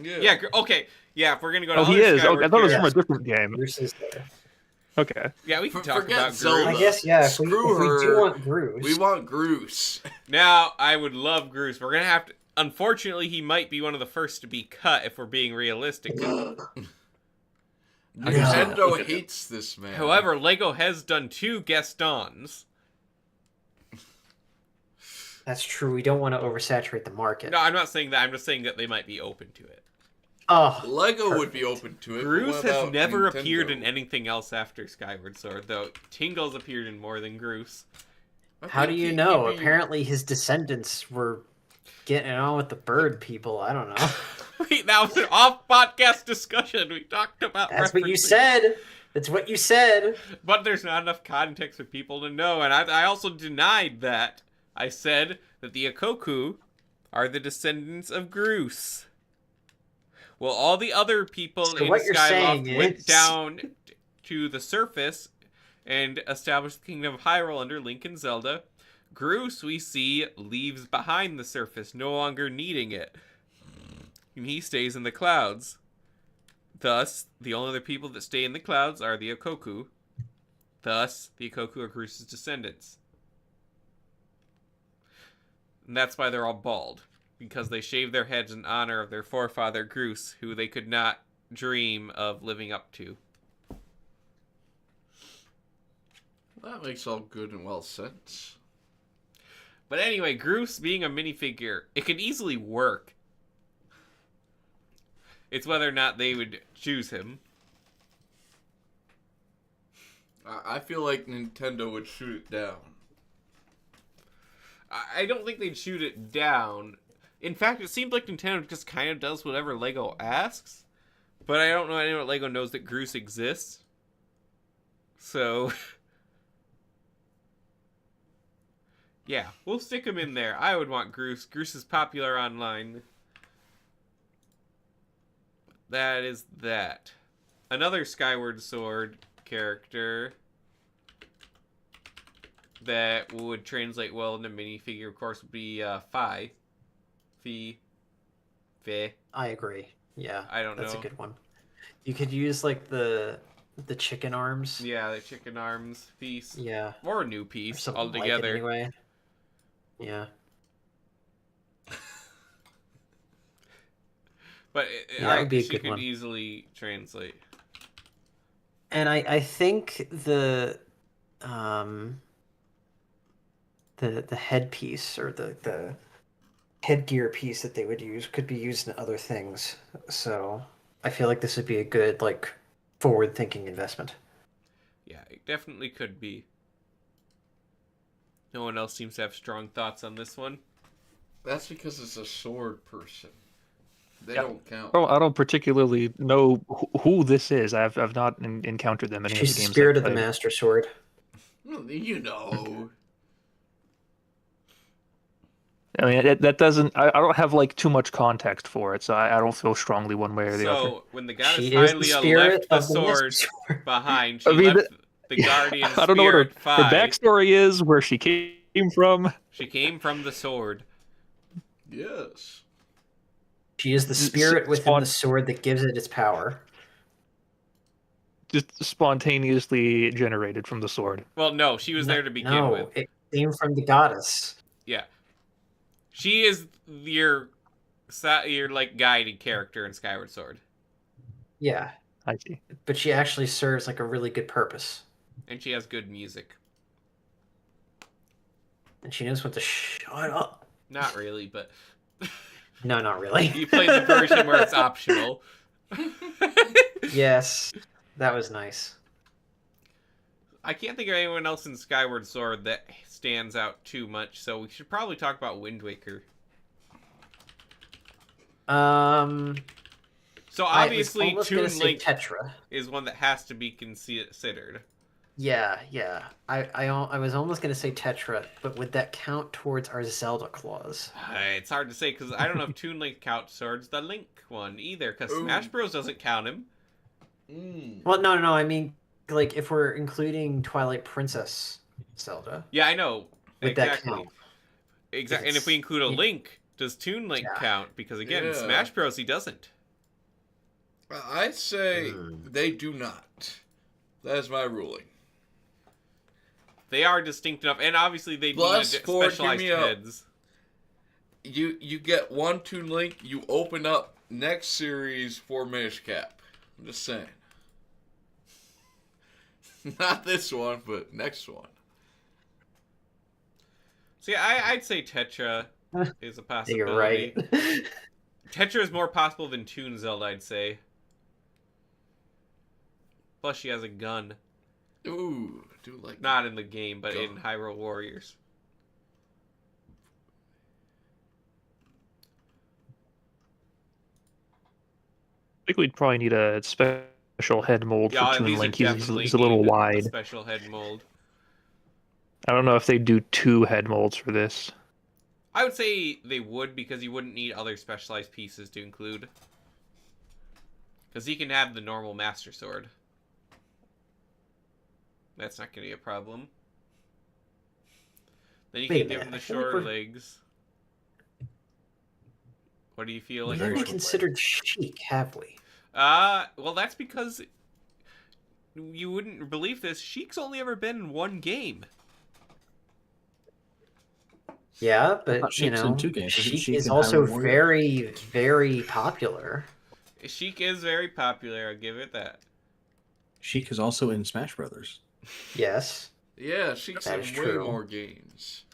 Yeah, okay. Yeah, if we're going to go to Oh, he other is. Oh, I Skyward thought it was from a characters- different game. Bruce is there. Okay. Yeah, we can talk Forget about Zelda. Groose. I guess, yeah, if we Screw do her. want Bruce. We want Groose. Now, I would love Groose. We're going to have to... Unfortunately, he might be one of the first to be cut if we're being realistic. Nintendo Look at hates this man. However, LEGO has done 2 Gastons. That's true. We don't want to oversaturate the market. No, I'm not saying that. I'm just saying that they might be open to it. Oh, Lego would be open to it. but Groose what has about never Nintendo? appeared in anything else after Skyward Sword, though Tingle's appeared in more than Groose. I how do think you he'd know? be- Apparently, his descendants were getting on with the bird people. I don't know. Wait, that was an off-podcast discussion. We talked about That's what you referencing- said. That's what you said. But there's not enough context for people to know, and I also denied that. I said that the Ikoku are the descendants of Groose. Well, all the other people So in what you're Skyloft saying went is- down to the surface and established the Kingdom of Hyrule under Link and Zelda. Groose, we see, leaves behind the surface, no longer needing it. And he stays in the clouds. Thus, the only other people that stay in the clouds are the Ikoku. Thus, the Ikoku are Groose's descendants. And that's why they're all bald. Because they shaved their heads in honor of their forefather Groose, who they could not dream of living up to. That makes all good and well sense. But anyway, Groose being a minifigure, it could easily work. It's whether or not they would choose him. I feel like Nintendo would shoot it down. I don't think they'd shoot it down. In fact, it seems like Nintendo just kind of does whatever LEGO asks. But I don't know anyone at LEGO knows that Groose exists. So... yeah, we'll stick him in there. I would want Groose. Groose is popular online. That is that. Another Skyward Sword character that would translate well into minifigure, of course, would be Fi. Fe. I agree. Yeah, I don't that's know. a good one. You could use like the chicken arms. Yeah, the chicken arms piece. Yeah, Or a new or piece something like it altogether. anyway. Yeah. But That would be a she good could one. easily translate. And I think the headpiece or the headgear piece that they would use could be used in other things. So I feel like this would be a good like forward thinking investment. Yeah, it definitely could be. No one else seems to have strong thoughts on this one. That's because it's a sword person. They Yep. don't count. I don't particularly know who this is. I've not encountered them in any She's of the the games. spirit I've of the played. Master Sword. You know. I mean, that doesn't. I don't have like too much context for it, so I don't feel strongly one way or the other. So, when the goddess She is the Hylia spirit left the of the Master sword Sword. behind, I she mean, left... the Guardian I don't know what Spirit her 5. backstory is, where she came from. She came from the sword. Yes. She is the spirit within the sword that gives it its power. Just spontaneously generated from the sword. Well, no, she was there to begin with. No, it came from the goddess. Yeah. She is your like guiding character in Skyward Sword. Yeah, I see. but she actually serves like a really good purpose, And she has good music. and she knows when to shut up. Not really, but No, not really. you play the version where it's optional. Yes, that was nice. I can't think of anyone else in Skyward Sword that stands out too much, so we should probably talk about Wind Waker. So obviously, Toon Link Tetra. is one that has to be considered. Yeah. I was almost gonna say Tetra, but would that count towards our Zelda clause? It's hard to say because I don't know if Toon Link counts towards the Link one either, because Ooh. Smash Bros doesn't count him. Well, no. I mean, like if we're including Twilight Princess Zelda, Yeah, I know. would that count? Exactly. And if we include a Link, does Toon Link count? Because again, in Smash Bros he doesn't. I'd say they do not. That is my ruling. They are distinct enough, and obviously they Plus, need Ford, specialized hear me out. heads. You get one Toon Link, you open up next series for Minish Cap. I'm just saying. Not this one, but next one. See, I'd say Tetra is a possibility. You're right. Tetra is more possible than Toon Zelda, I'd say. Plus, she has a gun. Ooh, I do like Not in the game, but Gun. in Hyrule Warriors. I think we'd probably need a special head mold Yeah, for Toon these Link. would He's definitely a little need a wide. special head mold. I don't know if they do 2 head molds for this. I would say they would, because you wouldn't need other specialized pieces to include. Because he can have the normal Master Sword. That's not going to be a problem. Then you Wait a can give him minute, the I feel like shorter we're- legs. What do you feel We like? haven't considered Sheik, have we? Well, that's because you wouldn't believe this. Sheik's only ever been in one game. Yeah, thought but you Sheik's in know, 2 games. Isn't Sheik Sheik is in also Hyrule Warriors? very, very popular. Sheik is very popular, I'll give it that. Sheik is also in Smash Brothers. Yes. Yeah, Sheik's in That way is true. more games.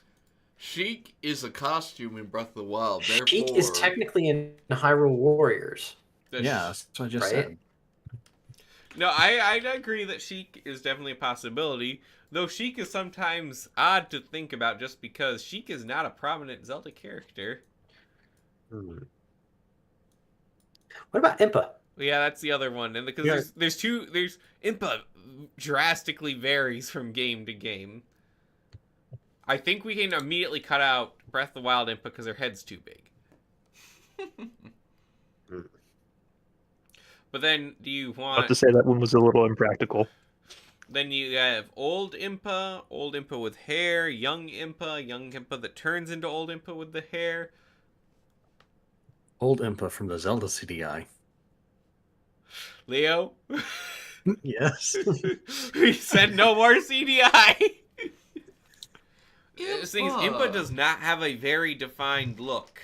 Sheik is a costume in Breath of the Wild. Sheik Therefore, is technically in Hyrule Warriors. Yeah, that's what I just Right? said. No, I agree that Sheik is definitely a possibility. Though Sheik is sometimes odd to think about just because Sheik is not a prominent Zelda character. What about Impa? Yeah, that's the other one. And because there's Impa drastically varies from game to game. I think we can immediately cut out Breath of the Wild Impa because her head's too big. But then, do you I have want? to say that one was a little impractical. Then you have old Impa with hair, young Impa that turns into old Impa with the hair. Old Impa from the Zelda CDI. Leo, Yes. we said no more CDI. The thing is, Impa does not have a very defined look.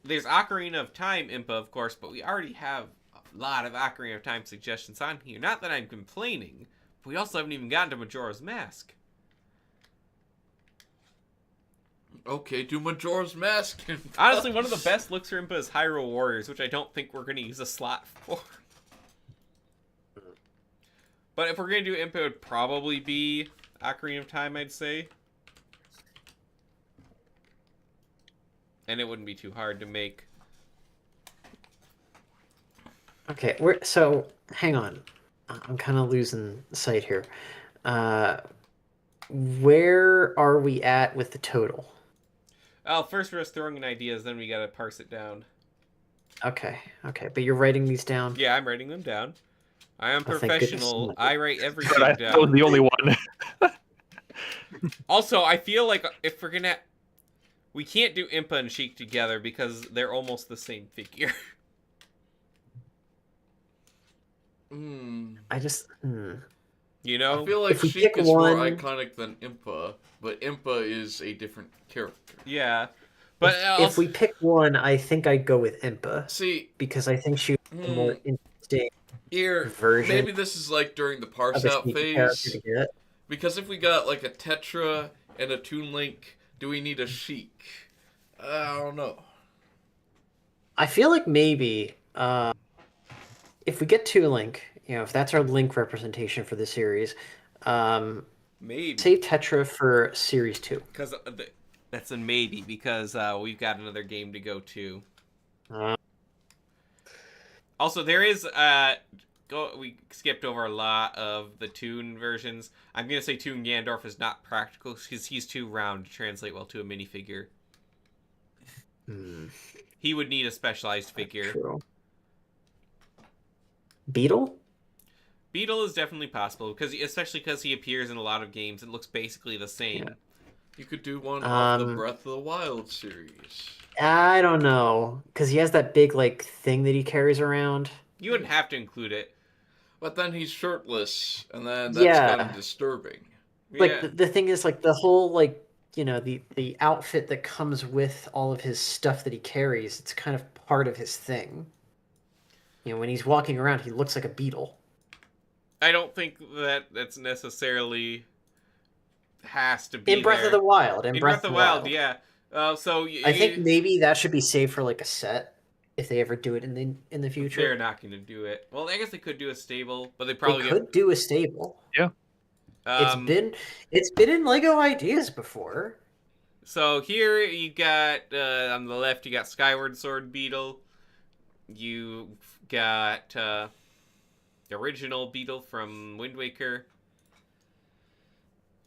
There's Ocarina of Time Impa, of course, but we already have a lot of Ocarina of Time suggestions on here. Not that I'm complaining, but we also haven't even gotten to Majora's Mask. okay, do Majora's Mask. Honestly, one of the best looks for Impa is Hyrule Warriors, which I don't think we're going to use a slot for. But if we're going to do Impa, it would probably be Ocarina of Time, I'd say. And it wouldn't be too hard to make. Okay, so hang on. I'm kind of losing sight here. Where are we at with the total? Oh, first we're just throwing in ideas, then we got to parse it down. Okay, but you're writing these down? Yeah, I'm writing them down. I am Oh, thank goodness. professional. I write everything But I was down. the only one. Also, I feel like if we're gonna, we can't do Impa and Sheik together because they're almost the same figure. I just. You know? I feel like If we Sheik pick is more one- iconic than Impa, but Impa is a different character. Yeah. But If we pick one, I think I'd go with Impa See, because I think she was a more interesting here, version maybe this is like during the parse of a out Sheik character phase. to get. Because if we got like a Tetra and a Toon Link, do we need a Sheik? I don't know. I feel like maybe if we get two Link, if that's our Link representation for the series, maybe. save Tetra for Series 2. Because that's a maybe, because we've got another game to go to. Also, there is we skipped over a lot of the Toon versions. I'm gonna say Toon Gandorf is not practical because he's too round to translate well to a minifigure. He would need a specialized figure. True. Beetle? Beetle is definitely possible especially because he appears in a lot of games. It looks basically the same. Yeah. You could do one off the Breath of the Wild series. I don't know, because he has that big thing that he carries around. You wouldn't have to include it. But then he's shirtless, and then that's kind of disturbing. Yeah. The thing is, the whole the outfit that comes with all of his stuff that he carries, it's kind of part of his thing. When he's walking around, he looks like a beetle. I don't think that's necessarily has to be In Breath of the Wild. In Breath of the Wild, yeah. I think maybe that should be saved for a set if they ever do it in the future. They're not going to do it. Well, I guess they could do a stable, but they probably could do a stable. Yeah. It's been in Lego Ideas before. So here you got on the left you got Skyward Sword Beetle. You got the original Beetle from Wind Waker.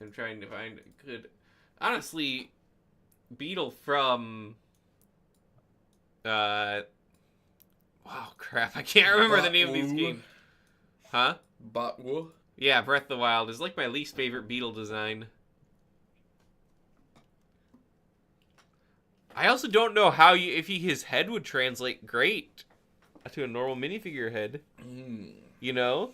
I'm trying to find a good. Honestly, Beetle from. Wow, crap! I can't remember the name of these games. Huh? Batwu? Yeah, Breath of the Wild is my least favorite Beetle design. I also don't know how if his head would translate great to a normal minifigure head. You know?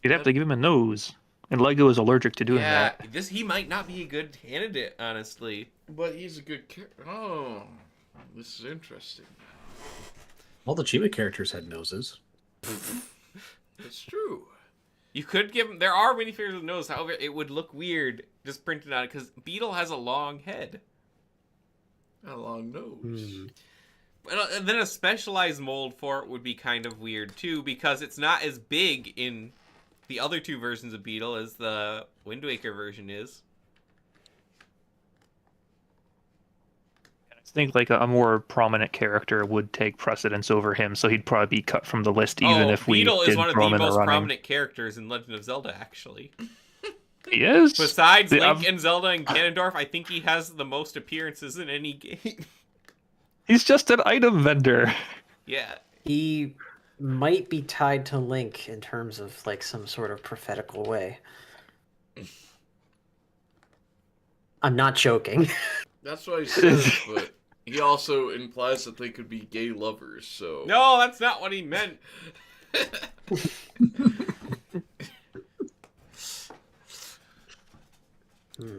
You'd have to give him a nose. And Lego is allergic to doing that. He might not be a good candidate, honestly. But he's a good character. Oh, this is interesting. All the Chiba characters had noses. It's true. You could give him. There are minifigures with nose. However, it would look weird just printed on it because Beetle has a long head. A long nose. And then a specialized mold for it would be kind of weird too because it's not as big in the other two versions of Beetle as the Wind Waker version is. I think a more prominent character would take precedence over him, so he'd probably be cut from the list even if we Beetle did is one of throw the him in most running. prominent characters in Legend of Zelda, actually. He is. Besides Link and Zelda and Ganondorf, I think he has the most appearances in any game. He's just an item vendor. Yeah. He might be tied to Link in terms of some sort of prophetical way. I'm not joking. That's what he says, but he also implies that they could be gay lovers, so... No, that's not what he meant.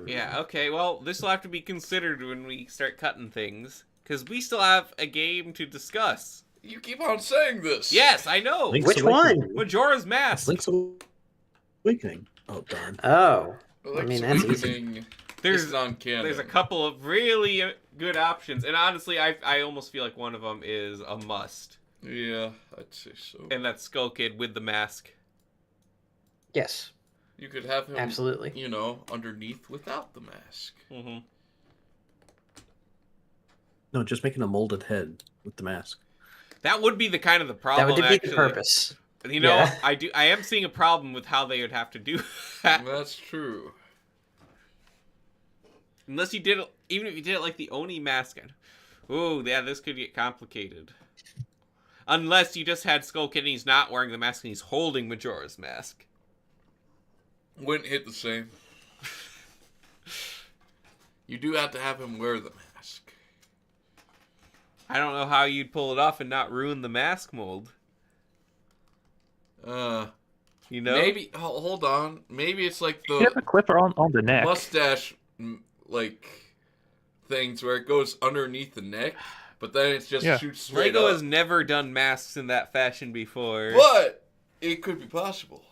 Yeah, okay, well, this will have to be considered when we start cutting things, because we still have a game to discuss. You keep on saying this! Yes, I know! Link's Which Awakening. one? Majora's Mask! Link's Awakening. Oh, darn. Oh. Link's I mean, that's easy. Awakening There's is non-canon. a couple of really good options, and honestly, I almost feel like one of them is a must, Yeah, I'd say so. and that's Skull Kid with the mask. Yes, You could have him, absolutely. underneath without the mask. Mm-hmm. No, just making a molded head with the mask. That would be the problem, That would defeat actually. the purpose. Yeah. Yeah. I am seeing a problem with how they would have to do that. That's true. Unless you did it, even if you did it like the Oni mask. Oh, yeah, this could get complicated. Unless you just had Skull Kid and he's not wearing the mask and he's holding Majora's Mask. Wouldn't hit the same. You do have to have him wear the mask. I don't know how you'd pull it off and not ruin the mask mold. You know? Maybe, hold on. Maybe it's like You have a the clipper on the neck. mustache, like, things where it goes underneath the neck, but then it just shoots straight Lego up. has never done masks in that fashion before. But it could be possible.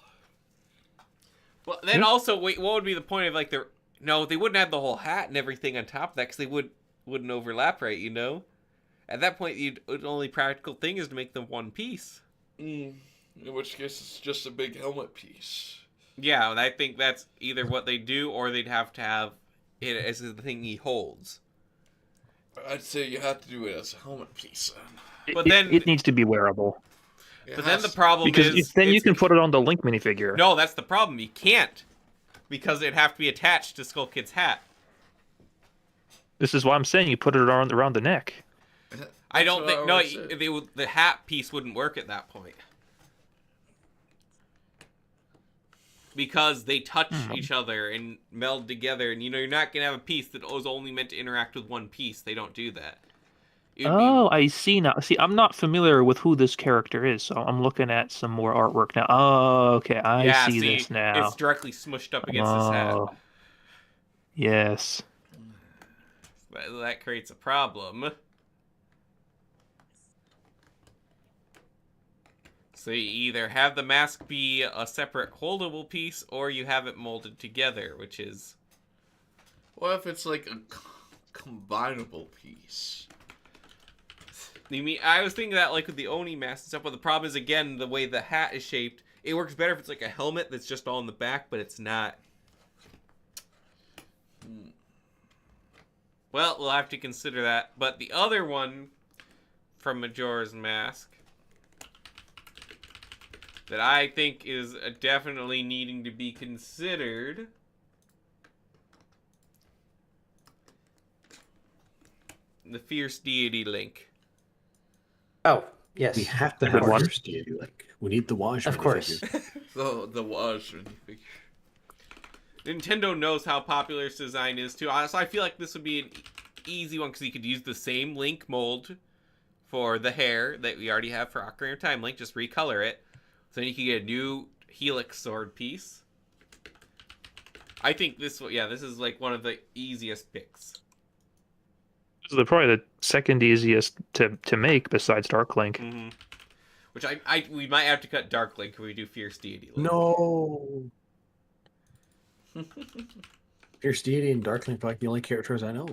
Well, then also, wait, what would be the point of like the? No, they wouldn't have the whole hat and everything on top of that because they wouldn't overlap, right? You know, at that point, the only practical thing is to make them one piece. In which case, it's just a big helmet piece. Yeah, and I think that's either what they do or they'd have to have it as the thing he holds. I'd say you have to do it as a helmet piece. But then it needs to be wearable. But then the problem Because is then you can put it on the Link minifigure. No, that's the problem. You can't because it'd have to be attached to Skull Kid's hat. This is why I'm saying you put it around the neck. I don't what I think no, always said. the hat piece wouldn't work at that point. Because they touch each other and meld together, and you're not gonna have a piece that was only meant to interact with one piece. They don't do that. I see now. See, I'm not familiar with who this character is, so I'm looking at some more artwork now. Oh, okay, I see this now. It's directly smushed up against his hat. Yes. That creates a problem. So you either have the mask be a separate holdable piece, or you have it molded together, which is... What if it's like a combinable piece? You mean, I was thinking that like with the Oni mask and stuff, but the problem is, again, the way the hat is shaped, it works better if it's like a helmet that's just all in the back, but it's not. Well, we'll have to consider that. But the other one from Majora's Mask that I think is definitely needing to be considered the Fierce Deity Link. Oh, yes. We have to Of have course. Fierce Deity. Like, we need the Waj. Of course. The Waj minifigure. Nintendo knows how popular its design is too. So I feel like this would be an easy one because you could use the same Link mold for the hair that we already have for Ocarina of Time Link. Just recolor it. So then you can get a new Helix sword piece. I think this is like one of the easiest picks. This is probably the second easiest to make besides Dark Link. Mm-hmm. Which we might have to cut Dark Link when we do Fierce Deity Link. No. Fierce Deity and Dark Link are like the only characters I know.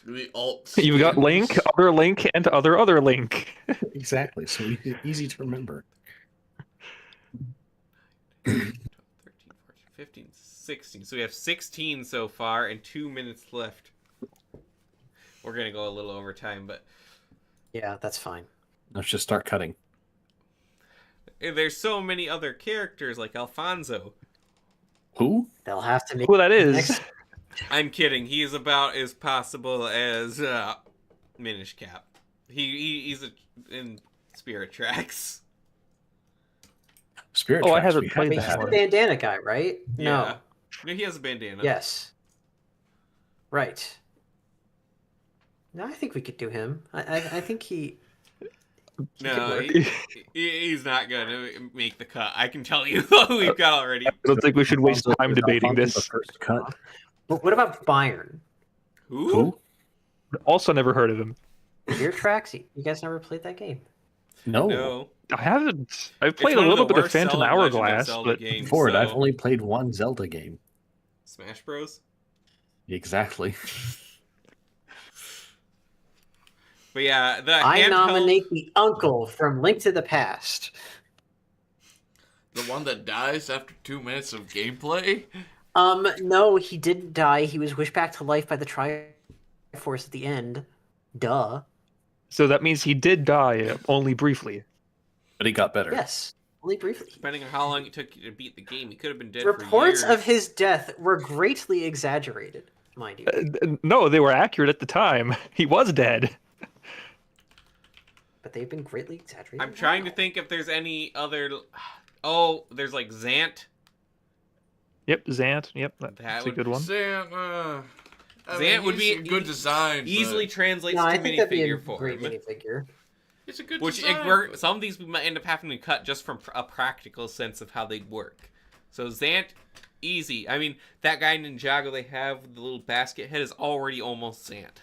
The alt. You've got Link, other Link, and other Link. Exactly. So easy to remember. 13, 14, 15, 16. So we have 16 so far and 2 minutes left. We're going to go a little over time, but Yeah, that's fine. Let's just start cutting. there's so many other characters like Alfonso. Who? They'll have to make Who that is? next- I'm kidding. He's about as possible as Minish Cap. He's in Spirit Tracks. Spirit. Oh, I Tracks, haven't we have played to Wait, that he's have the one. bandana guy, right? Yeah. No, he has a bandana. Yes. Right. No, I think we could do him. I think he. No, could he's not going to make the cut. I can tell you who we've got already. I don't think we should waste Alfonso- time debating Alfonso this. The first cut. But what about Byron? Who? Also, never heard of him. Spirit Tracks? You guys never played that game? No. No. I haven't. I've It's played a one little the bit of worst Phantom selling Legend of Hourglass, Zelda but games, For it, so- I've only played one Zelda game. Smash Bros. Exactly. But yeah, the I handheld... nominate the uncle from Link to the Past. The one that dies after 2 minutes of gameplay? No, he didn't die. He was wished back to life by the Triforce at the end. Duh. so that means he did die only briefly. But he got better. Yes, only briefly. Depending on how long it took you to beat the game, he could have been dead Reports for years. of his death were greatly exaggerated, mind you. No, they were accurate at the time. He was dead. but they've been greatly exaggerated. I'm trying to now. think if there's any other. Oh, there's like Zant. Yep, Zant. Yep, That that's a would- good one. Zant, I Zant mean, would he's be a good design. Easily but translates No, I to think that'd be a minifigure great form. minifigure. It's a good Which design. we're, some of these we might end up having to cut just from a practical sense of how they work. So Zant, easy. I mean, that guy Ninjago they have with the little basket head is already almost Zant.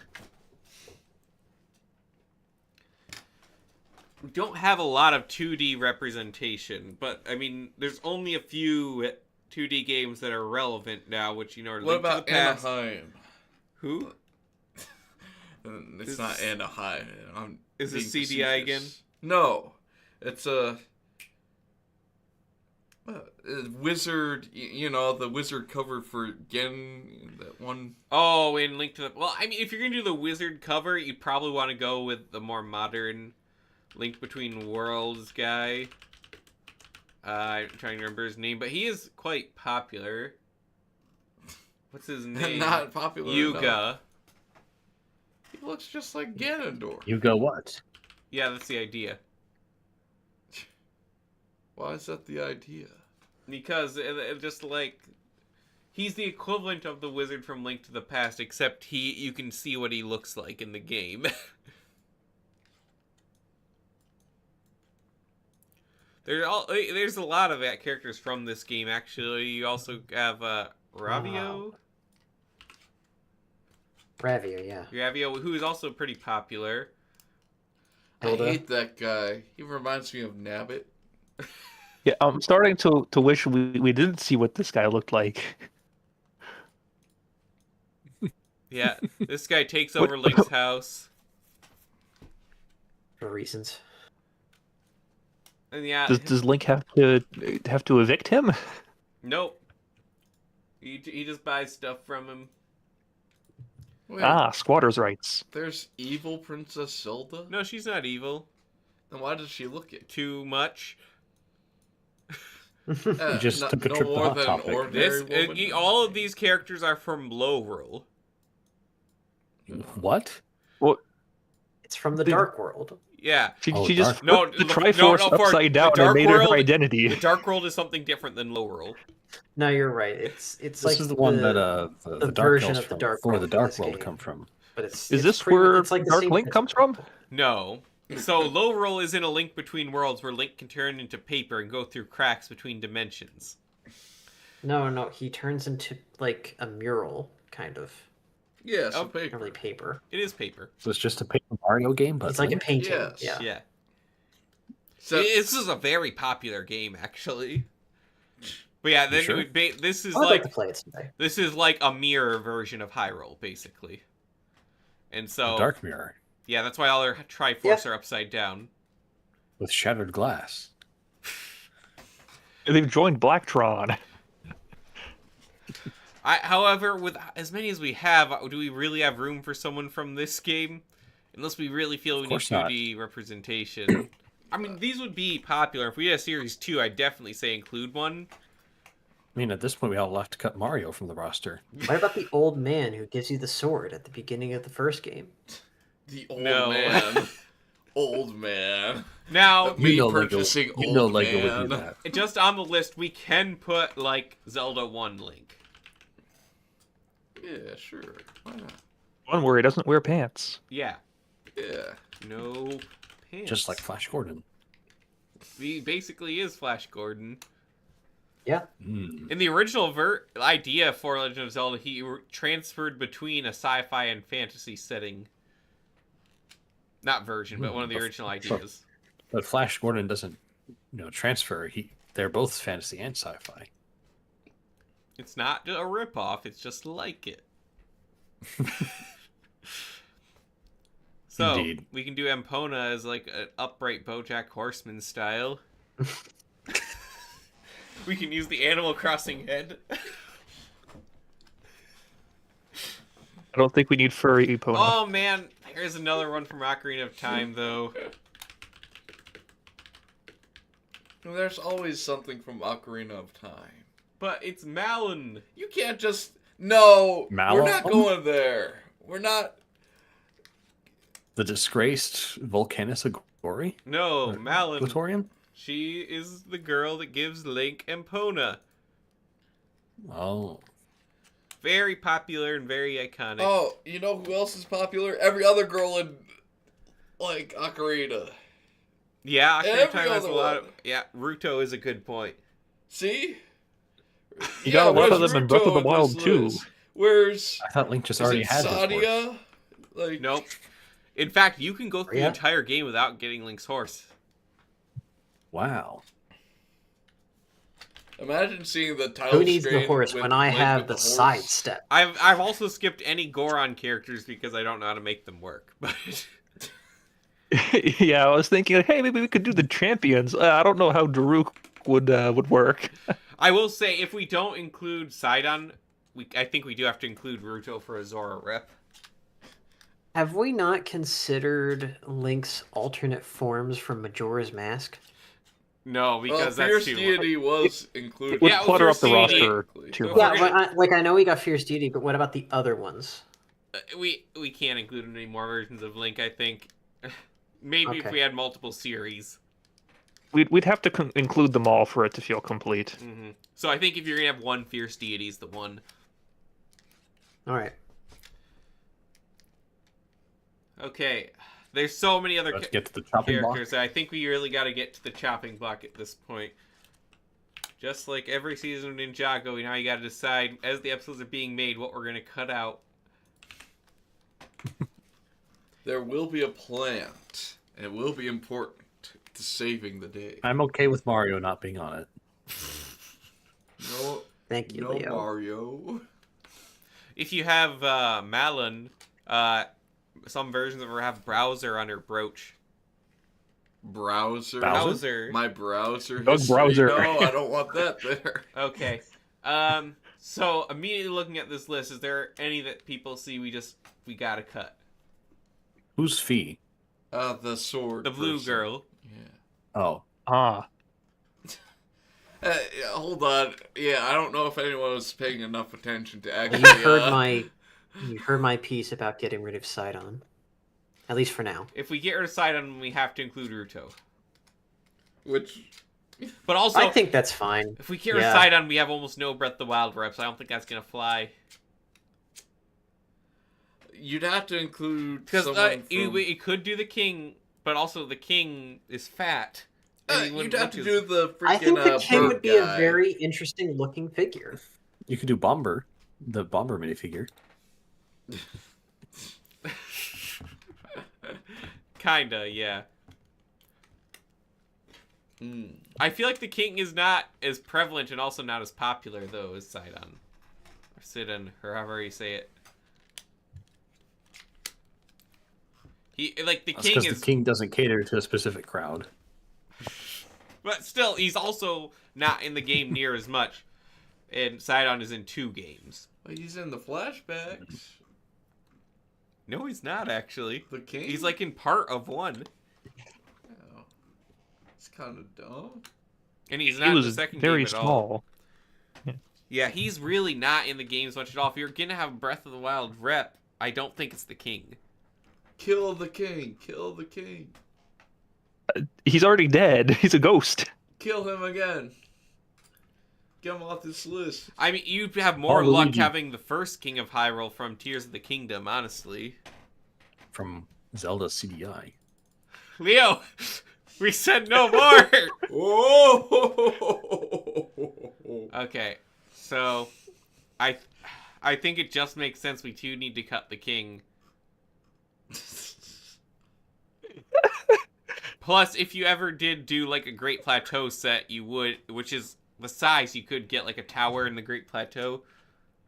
We don't have a lot of 2D representation, but I mean, there's only a few 2D games that are relevant now, which, you know, are What Link to about the Past. Anaheim? Who? It's Is- not Anaheim. I'm Is it being CDI facetious. again? No, it's a wizard. You know, the wizard cover for Gen. That one. Oh, in Link to the... Well, I mean, if you're going to do the wizard cover, you'd probably want to go with the more modern Link Between Worlds guy. I'm trying to remember his name, but he is quite popular. What's his name? Not popular. Yuga. enough. He looks just like Ganondorf. You go what? Yeah, that's the idea. Why is that the idea? Because it just like... He's the equivalent of the wizard from Link to the Past, except you can see what he looks like in the game. There's a lot of characters from this game, actually. You also have Ravio. Ravio, yeah. Ravio, who is also pretty popular. Zelda. I hate that guy. He reminds me of Nabbit. Yeah, I'm starting to wish we didn't see what this guy looked like. Yeah, this guy takes What- over Link's house. For reasons. And yeah, Does Link have to evict him? nope. He just buys stuff from him. Wait, Squatters' rights. there's evil Princess Zelda? No, she's not evil. Then why does she look it? Too much. You just took a trip to more Hot than Topic. an ordinary This woman? all of these characters are from Lowrel. What? It's from the Dark World. Yeah. She Oh, just Dark- put the no, Triforce no, for upside the down and Dark made her World- identity. The Dark World is something different than Lowrel. No, you're right. It's This like is the one that the Dark version Elves of the from Dark for World the in Dark this World game. come from. But it's Is it's this pretty- where it's like the Dark same Link comes from? No. So Lowrel is in a Link Between Worlds where Link can turn into paper and go through cracks between dimensions. No, he turns into like a mural, kind of. Yes, Oh, a paper. Not really paper. It is paper. So it's just a Paper Mario game, but It's like a Link? painting. Yes. Yeah. Yeah. So, This is a very popular game, actually. But yeah, then sure? it would this is I'd like like to play it someday. this is like a mirror version of Hyrule, basically. And so Dark Mirror yeah, that's why all their Triforce are upside down. with shattered glass. They've joined Blacktron. However, with as many as we have, do we really have room for someone from this game? Unless we really feel we need course not. 2D representation. I mean, these would be popular. If we had a Series 2, I'd definitely say include one. I mean, at this point, we all left to cut Mario from the roster. What about the old man who gives you the sword at the beginning of the first game? the old No. man. Old man. Now, Me Lego, purchasing you know old Lego would do man. that. just on the list, we can put, like, Zelda 1 Link. Yeah, sure. Why not? One where he doesn't wear pants. Yeah. Yeah. No pants. Just like Flash Gordon. He basically is Flash Gordon. Yeah. Mm. In the original idea for Legend of Zelda, he transferred between a sci-fi and fantasy setting. Not version, but one of the original ideas. But Flash Gordon doesn't, transfer. They're both fantasy and sci-fi. It's not a ripoff, it's just like it. So, Indeed. we can do Epona as like an upright BoJack Horseman style. We can use the Animal Crossing head. I don't think we need furry Epona. Oh man, here's another one from Ocarina of Time though. There's always something from Ocarina of Time. But it's Malon. You can't just... No! We're Mallow? not going there. We're not... the disgraced Volcanus Agori? No, Malin. Glatorian? She is the girl that gives Link Epona. Oh. Very popular and very iconic. Oh, you know who else is popular? Every other girl in, like, Ocarina. Yeah, Ocarina Every of Time has a other lot of... one. Yeah, Ruto is a good point. See? You got a lot of where's them in Breath of the Ruto Wild, this too. list? Where's... I thought Link just Is already it had his horse. Sadia? Like, Nope. In fact, you can go through the Yeah. entire game without getting Link's horse. Wow. imagine seeing the title Who needs the screen horse with when I Link have with the horse. sidestep? I've also skipped any Goron characters because I don't know how to make them work. But Yeah, I was thinking, like, hey, maybe we could do the champions. I don't know how Daruk would work. I will say, if we don't include Sidon, I think we do have to include Ruto for a Zora rep. Have we not considered Link's alternate forms from Majora's Mask? No, Well, because Fierce that's too... Deity was included. It would Yeah, clutter up the Fierce Deity. roster Exactly. to your But Yeah, we're gonna- but I know we got Fierce Deity, but what about the other ones? We can't include any more versions of Link, I think. Maybe if Okay. we had multiple series. We'd have to include them all for it to feel complete. So I think if you're going to have one Fierce Deity is the one. All right. Okay. There's so many other Let's get to the chopping block. characters that I think we really got to get to the chopping block at this point. Just like every season of Ninjago, now you got to decide, as the episodes are being made, what we're going to cut out. There will be a plant, and it will be important to saving the day. I'm okay with Mario not being on it. No, Thank you, no Leo. Mario. If you have Malin, some versions of her have Browser on her brooch. Browser. Browser. My browser. Doug history. Browser. No, I don't want that there. Okay. So immediately looking at this list, is there any that people see we gotta cut? Who's Fee? The sword. The blue person. girl. Yeah. Oh. Ah, Yeah, hold on. Yeah, I don't know if anyone was paying enough attention to actually. You heard my piece about getting rid of Sidon. At least for now. If we get rid of Sidon, we have to include Ruto. Which. But also, I think that's fine. if we get rid of yeah. Sidon, we have almost no Breath of the Wild reps. I don't think that's gonna fly. You'd have to include Because someone from... it could do the king, but also the king is fat. and he you'd wouldn't have look to as- do the freaking I think the king bird would be a guy. very interesting looking figure. You could do Bomber, the Bomber minifigure. Kinda, yeah. Mm. I feel like the king is not as prevalent and also not as popular, though, as Sidon. Or Sidon, or however you say it. The That's king because is... the king doesn't cater to a specific crowd. But still, he's also not in the game near as much. And Sidon is in 2 games. Well, he's in the flashbacks. No, he's not, actually. The king? He's, like, in part of 1. Oh. It's kind of dumb. And he's he not in the was second very game at all. small. Yeah, he's really not in the games much at all. If you're gonna have Breath of the Wild rep, I don't think it's the king. Kill the king. Kill the king. He's already dead. He's a ghost. Kill him again. Get him off this list. I mean, you'd have more Oh, luck Luigi. having the first King of Hyrule from Tears of the Kingdom, honestly. From Zelda CDI. Leo, we said no more! Oh! Okay, so I think it just makes sense we do need to cut the king. Plus, if you ever did do like a Great Plateau set, you would, which is the size you could get like a tower in the Great Plateau,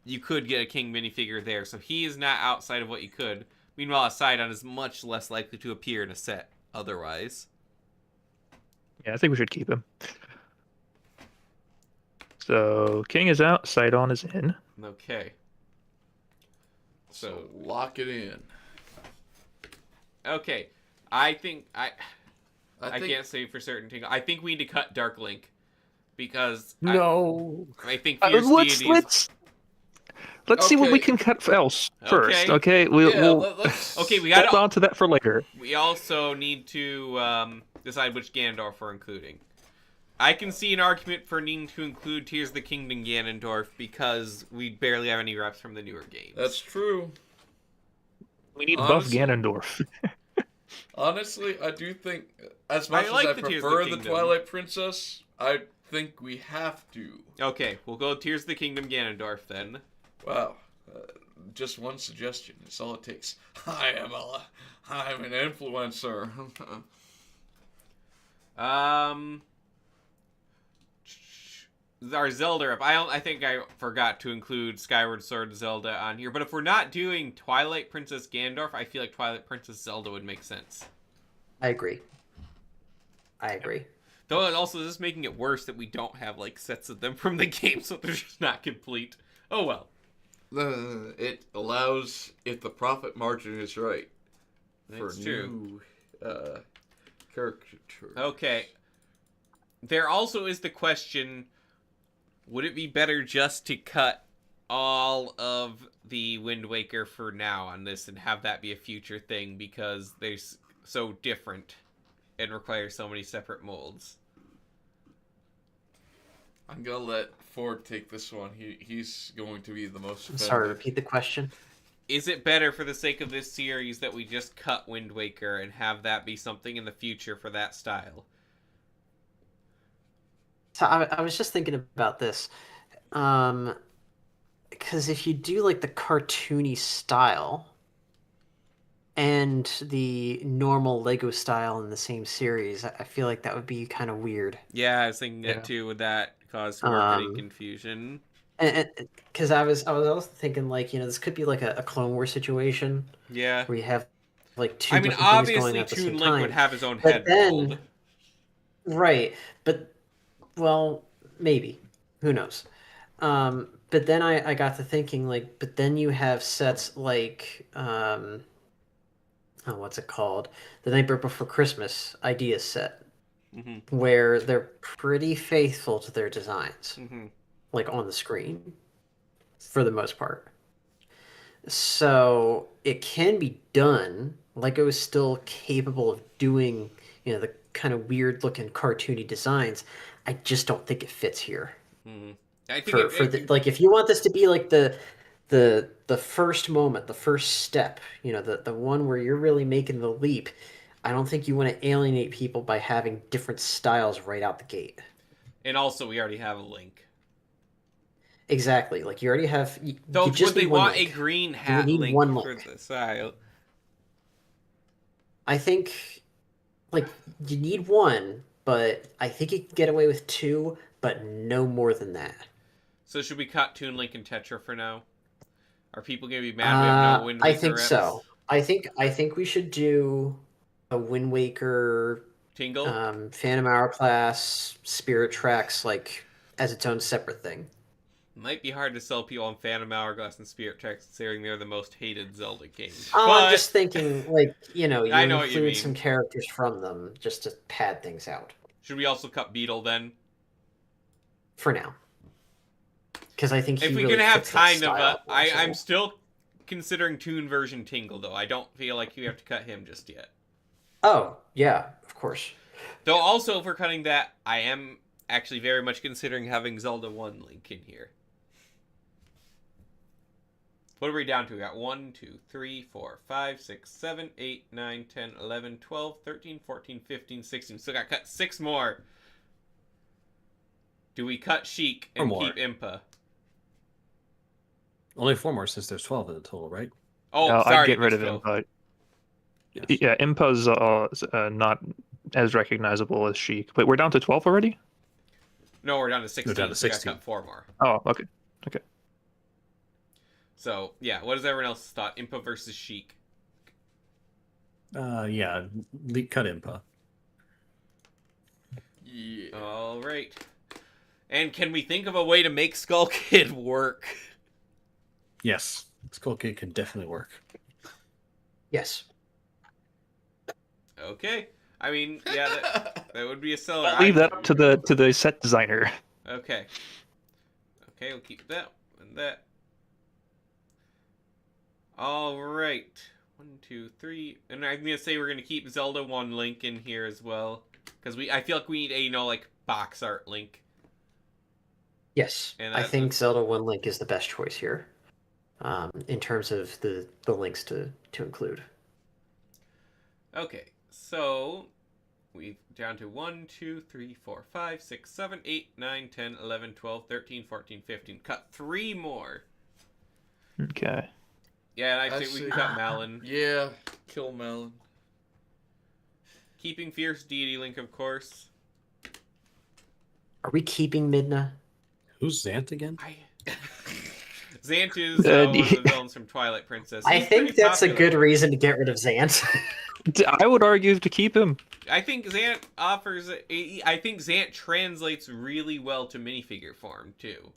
you could get a king minifigure there. So he is not outside of what you could. Meanwhile, a Sidon is much less likely to appear in a set otherwise. Yeah, I think we should keep him. So King is out, Sidon is in. Okay. So lock it in. Okay. I think I think can't say for certain. I think we need to cut Dark Link because No. I think Fierce Deities. Let's see what we Okay. can cut else first. Okay. Okay, Yeah, we'll let's. Okay, we hold got. on to that for later. We also need to decide which Ganondorf we're including. I can see an argument for needing to include Tears of the Kingdom Ganondorf because we barely have any reps from the newer games. That's true. We need Honestly- buff Ganondorf. Honestly, I do think, as much like as I the Tears of prefer the the Kingdom. Twilight Princess, I think we have to. Okay, we'll go Tears of the Kingdom Ganondorf then. Wow. Just one suggestion. It's all it takes. I'm an influencer. Our Zelda rep. I think I forgot to include Skyward Sword Zelda on here, but if we're not doing Twilight Princess Ganondorf, I feel like Twilight Princess Zelda would make sense. I agree. Though also this is making it worse that we don't have like sets of them from the game, so they're just not complete. Oh well. It allows, if the profit margin is right, for That's true. new caricature. Okay. There also is the question, would it be better just to cut all of the Wind Waker for now on this and have that be a future thing because they're so different and require so many separate molds? I'm gonna let Ford take this one. He's going to be the most I'm offended. sorry, repeat the question. Is it better for the sake of this series that we just cut Wind Waker and have that be something in the future for that style? So I was just thinking about this. Because if you do like the cartoony style and the normal Lego style in the same series, I feel like that would be kind of weird. Yeah, I was thinking Yeah. that too. Would that cause marketing Um, confusion? And because I was also thinking like, this could be like a Clone War situation Yeah. where you have like two I mean, different things obviously, going at the Toon same Link time. would have his own But head then- mold. Right, but well, maybe. Who knows? But then I got to thinking like, but then you have sets like what's it called? The Nightmare Before Christmas idea set, hmm where they're pretty faithful to their designs, hmm like on the screen, for the most part. So it can be done. Lego is still capable of doing, the kind of weird looking cartoony designs. I just don't think it fits here. hmm I think Like if you want this to be like the first moment, the first step, the one where you're really making the leap, I don't think you want to alienate people by having different styles right out the gate. and also we already have a Link. Exactly. Like you already have. Though, you just would they need one want a Link. green hat need Link one for Link. the style? I think, like, you need one, but I think you can get away with two, but no more than that. So should we cut Toon Link and Tetra for now? Are people gonna be mad we have no Wind Waker I think reps? so. I think we should do a Wind Waker, Tingle? Phantom Hourglass, Spirit Tracks, like as its own separate thing. Might be hard to sell people on Phantom Hourglass and Spirit Tracks considering they're the most hated Zelda games. I'm just thinking, like, you I know what you include mean. some characters from them just to pad things out Should we also cut Beetle then? for now. Because I think he If we're really gonna have fits that kind of style a, more so. I'm still considering Toon version Tingle though. I don't feel like you have to cut him just yet. Oh, yeah, of course. Though also if we're cutting that, I am actually very much considering having Zelda 1 Link in here. What are we down to? We got 1, 2, 3, 4, 5, 6, 7, 8, 9, 10, 11, 12, 13, 14, 15, 16. Still got cut 6 more. Do we cut Sheik and Or more. keep Impa? Only 4 more since there's 12 in the total, right? Oh, No, sorry. I'd get rid of Phil. Impa. Yes. Yeah, Impa's not as recognizable as Sheik. But we're down to 12 already? No, we're down to 16. We're down to so we 16. got cut 4 more. Oh, okay. So, yeah, what is everyone else's thought? Impa versus Sheik. Yeah, cut Impa. Yeah. All right. And can we think of a way to make Skull Kid work? Yes, Skull Kid can definitely work. Yes. Okay. I mean, yeah, that would be a seller. Leave that up to the set designer. Okay. Okay, we'll keep that and that. All right. 1, 2, 3. And I'm going to say we're going to keep Zelda 1 Link in here as well. Because I feel like we need a, like, box art Link. Yes, And I think Zelda One Link is the best choice here, in terms of the links to include. Okay, so we've down to 1, 2, 3, 4, 5, 6, 7, 8, 9, 10, 11, 12, 13, 14, 15. Cut 3 more. Okay. Yeah, and I think we can cut Malin. Yeah, kill Malin. Keeping Fierce Deity Link, of course. Are we keeping Midna? Who's Zant again? Zant is one of the villains from Twilight Princess. I He's think pretty that's popular. a good reason to get rid of Zant. I would argue to keep him. I think Zant offers. I think Zant translates really well to minifigure form too.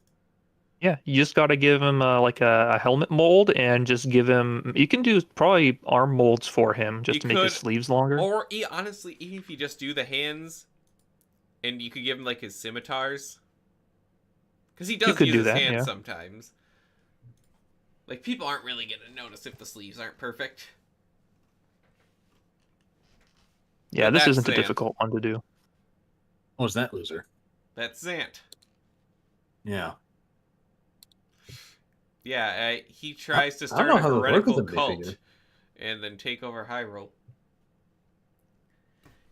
Yeah, you just got to give him like a helmet mold and just give him. You can do probably arm molds for him just to make his sleeves longer. Or honestly, even if you just do the hands, and you could give him like his scimitars, because he does use his hands sometimes. Like, people aren't really gonna notice if the sleeves aren't perfect. Yeah, this isn't a difficult one to do. What was that loser? That's Zant. Yeah. Yeah, he tries to start a heretical cult and then take over Hyrule.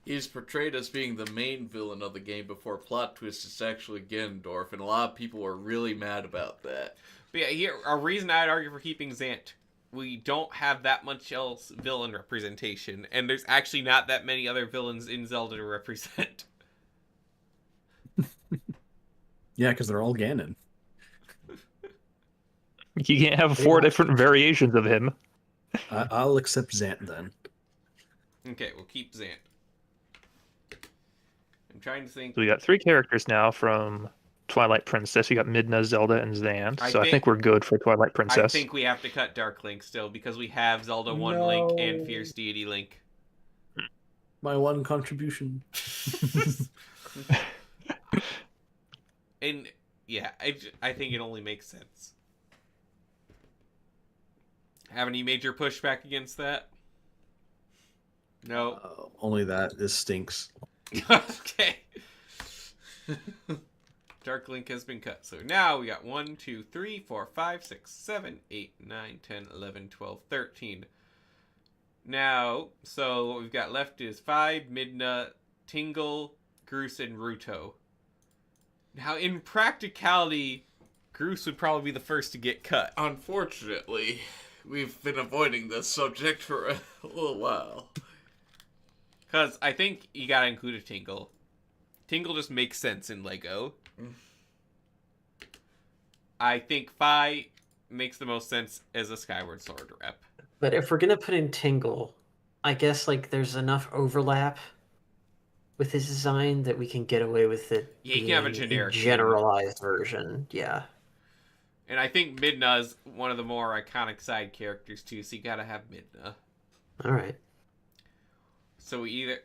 He's portrayed as being the main villain of the game before plot twist is actually Ganondorf, and a lot of people were really mad about that. But yeah, here, a reason I'd argue for keeping Zant. We don't have that much else villain representation, and there's actually not that many other villains in Zelda to represent. Yeah, because they're all Ganon. You can't have 4 different variations of him. I'll accept Zant then. Okay, we'll keep Zant. I'm trying to think. So we got 3 characters now from Twilight Princess. You got Midna, Zelda, and Zant. I think we're good for Twilight Princess. I think we have to cut Dark Link still because we have Zelda 1 Link and Fierce Deity Link. My one contribution. And yeah, I think it only makes sense. Have any major pushback against that? No. Only that. This stinks. Okay. Dark Link has been cut. So now we got 1, 2, 3, 4, 5, 6, 7, 8, 9, 10, 11, 12, 13. Now, so what we've got left is 5, Midna, Tingle, Groose, and Ruto. Now, in practicality, Groose would probably be the first to get cut. Unfortunately, we've been avoiding this subject for a little while. Because I think you gotta include a Tingle. Tingle just makes sense in Lego. I think Fi makes the most sense as a Skyward Sword rep. But if we're gonna put in Tingle, I guess like there's enough overlap with his design that we can get away with it. Yeah, you can have a generic generalized version. Yeah. And I think Midna's one of the more iconic side characters too, so you gotta have Midna. All right. So we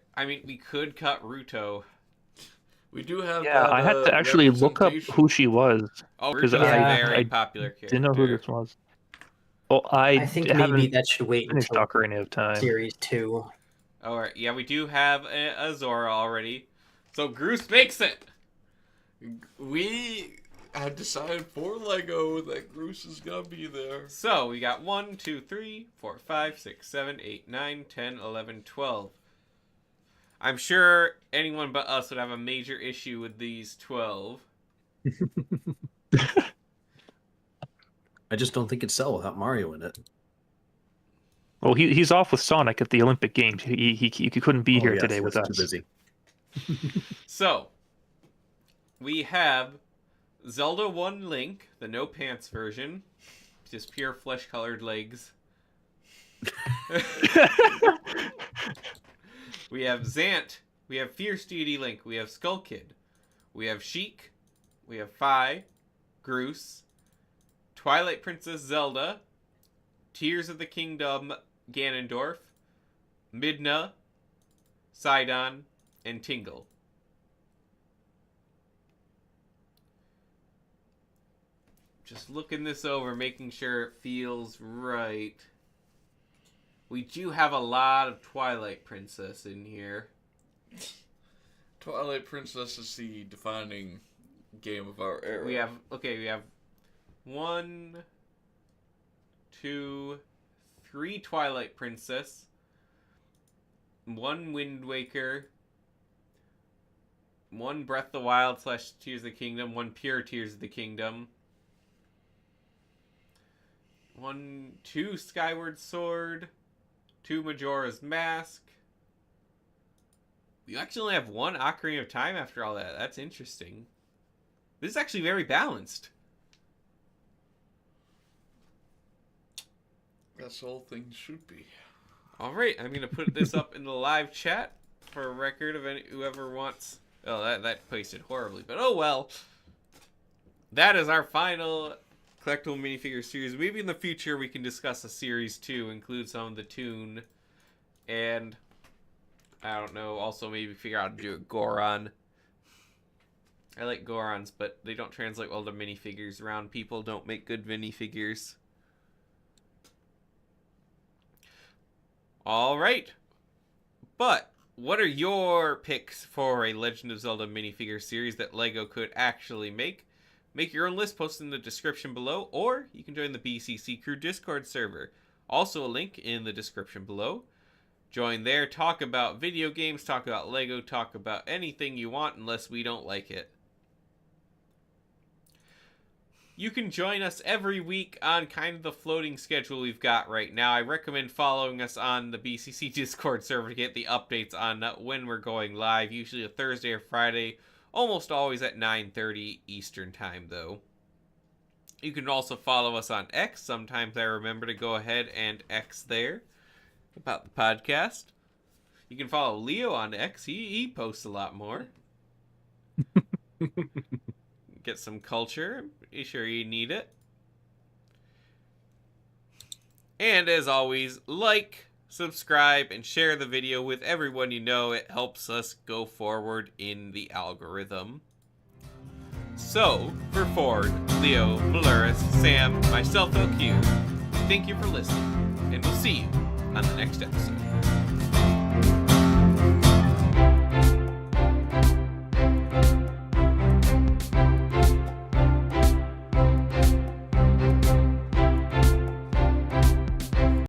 could cut Ruto. We do have. Yeah, I had to actually look up who she was. Oh, Ruto's a very popular character. Didn't know who this was. Well, I think maybe that should wait until Ocarina of Time. Series 2. All right, yeah, we do have a Zora already, so Groose makes it. We had decided for Lego that Groose is gonna be there. So we got 1, 2, 3, 4, 5, 6, 7, 8, 9, 10, 11, 12. I'm sure anyone but us would have a major issue with these 12. I just don't think it'd sell without Mario in it. Well, he's off with Sonic at the Olympic Games. He couldn't be here today with us. Too busy. So, we have Zelda 1 Link, the no pants version. Just pure flesh-colored legs. We have Zant. We have Fierce Deity Link. We have Skull Kid. We have Sheik. We have Fi. Groose. Twilight Princess Zelda. Tears of the Kingdom Ganondorf. Midna. Sidon. And Tingle. Just looking this over, making sure it feels right. We do have a lot of Twilight Princess in here. Twilight Princess is the defining game of our era. We have 1, 2, 3 Twilight Princess, 1 Wind Waker, 1 Breath of the Wild / Tears of the Kingdom, 1 Pure Tears of the Kingdom, 2 Skyward Sword, 2 Majora's Mask. We actually only have 1 Ocarina of Time after all that. That's interesting. This is actually very balanced. That's all things should be. All right, I'm going to put this up in the live chat for a record of whoever wants. Oh, that pasted horribly, but oh well. That is our final collectible minifigure series. Maybe in the future we can discuss a series 2, include some of the tune, and I don't know, also maybe figure out how to do a Goron. I like Gorons, but they don't translate well to minifigures. Round people don't make good minifigures. Alright. But, what are your picks for a Legend of Zelda minifigure series that LEGO could actually make? Make your own list, post in the description below, or you can join the BCC Crew Discord server. Also a link in the description below. Join there, talk about video games, talk about LEGO, talk about anything you want unless we don't like it. You can join us every week on kind of the floating schedule we've got right now. I recommend following us on the BCC Discord server to get the updates on when we're going live, usually a Thursday or Friday, almost always at 9:30 Eastern Time, though. You can also follow us on X. Sometimes I remember to go ahead and X there about the podcast. You can follow Leo on X. He posts a lot more. Get some culture. Be sure you need it. And as always, like, subscribe, and share the video with everyone you know. It helps us go forward in the algorithm. So, for Ford, Leo, Maluris, Sam, myself, LQ, thank you for listening, and we'll see you on the next episode.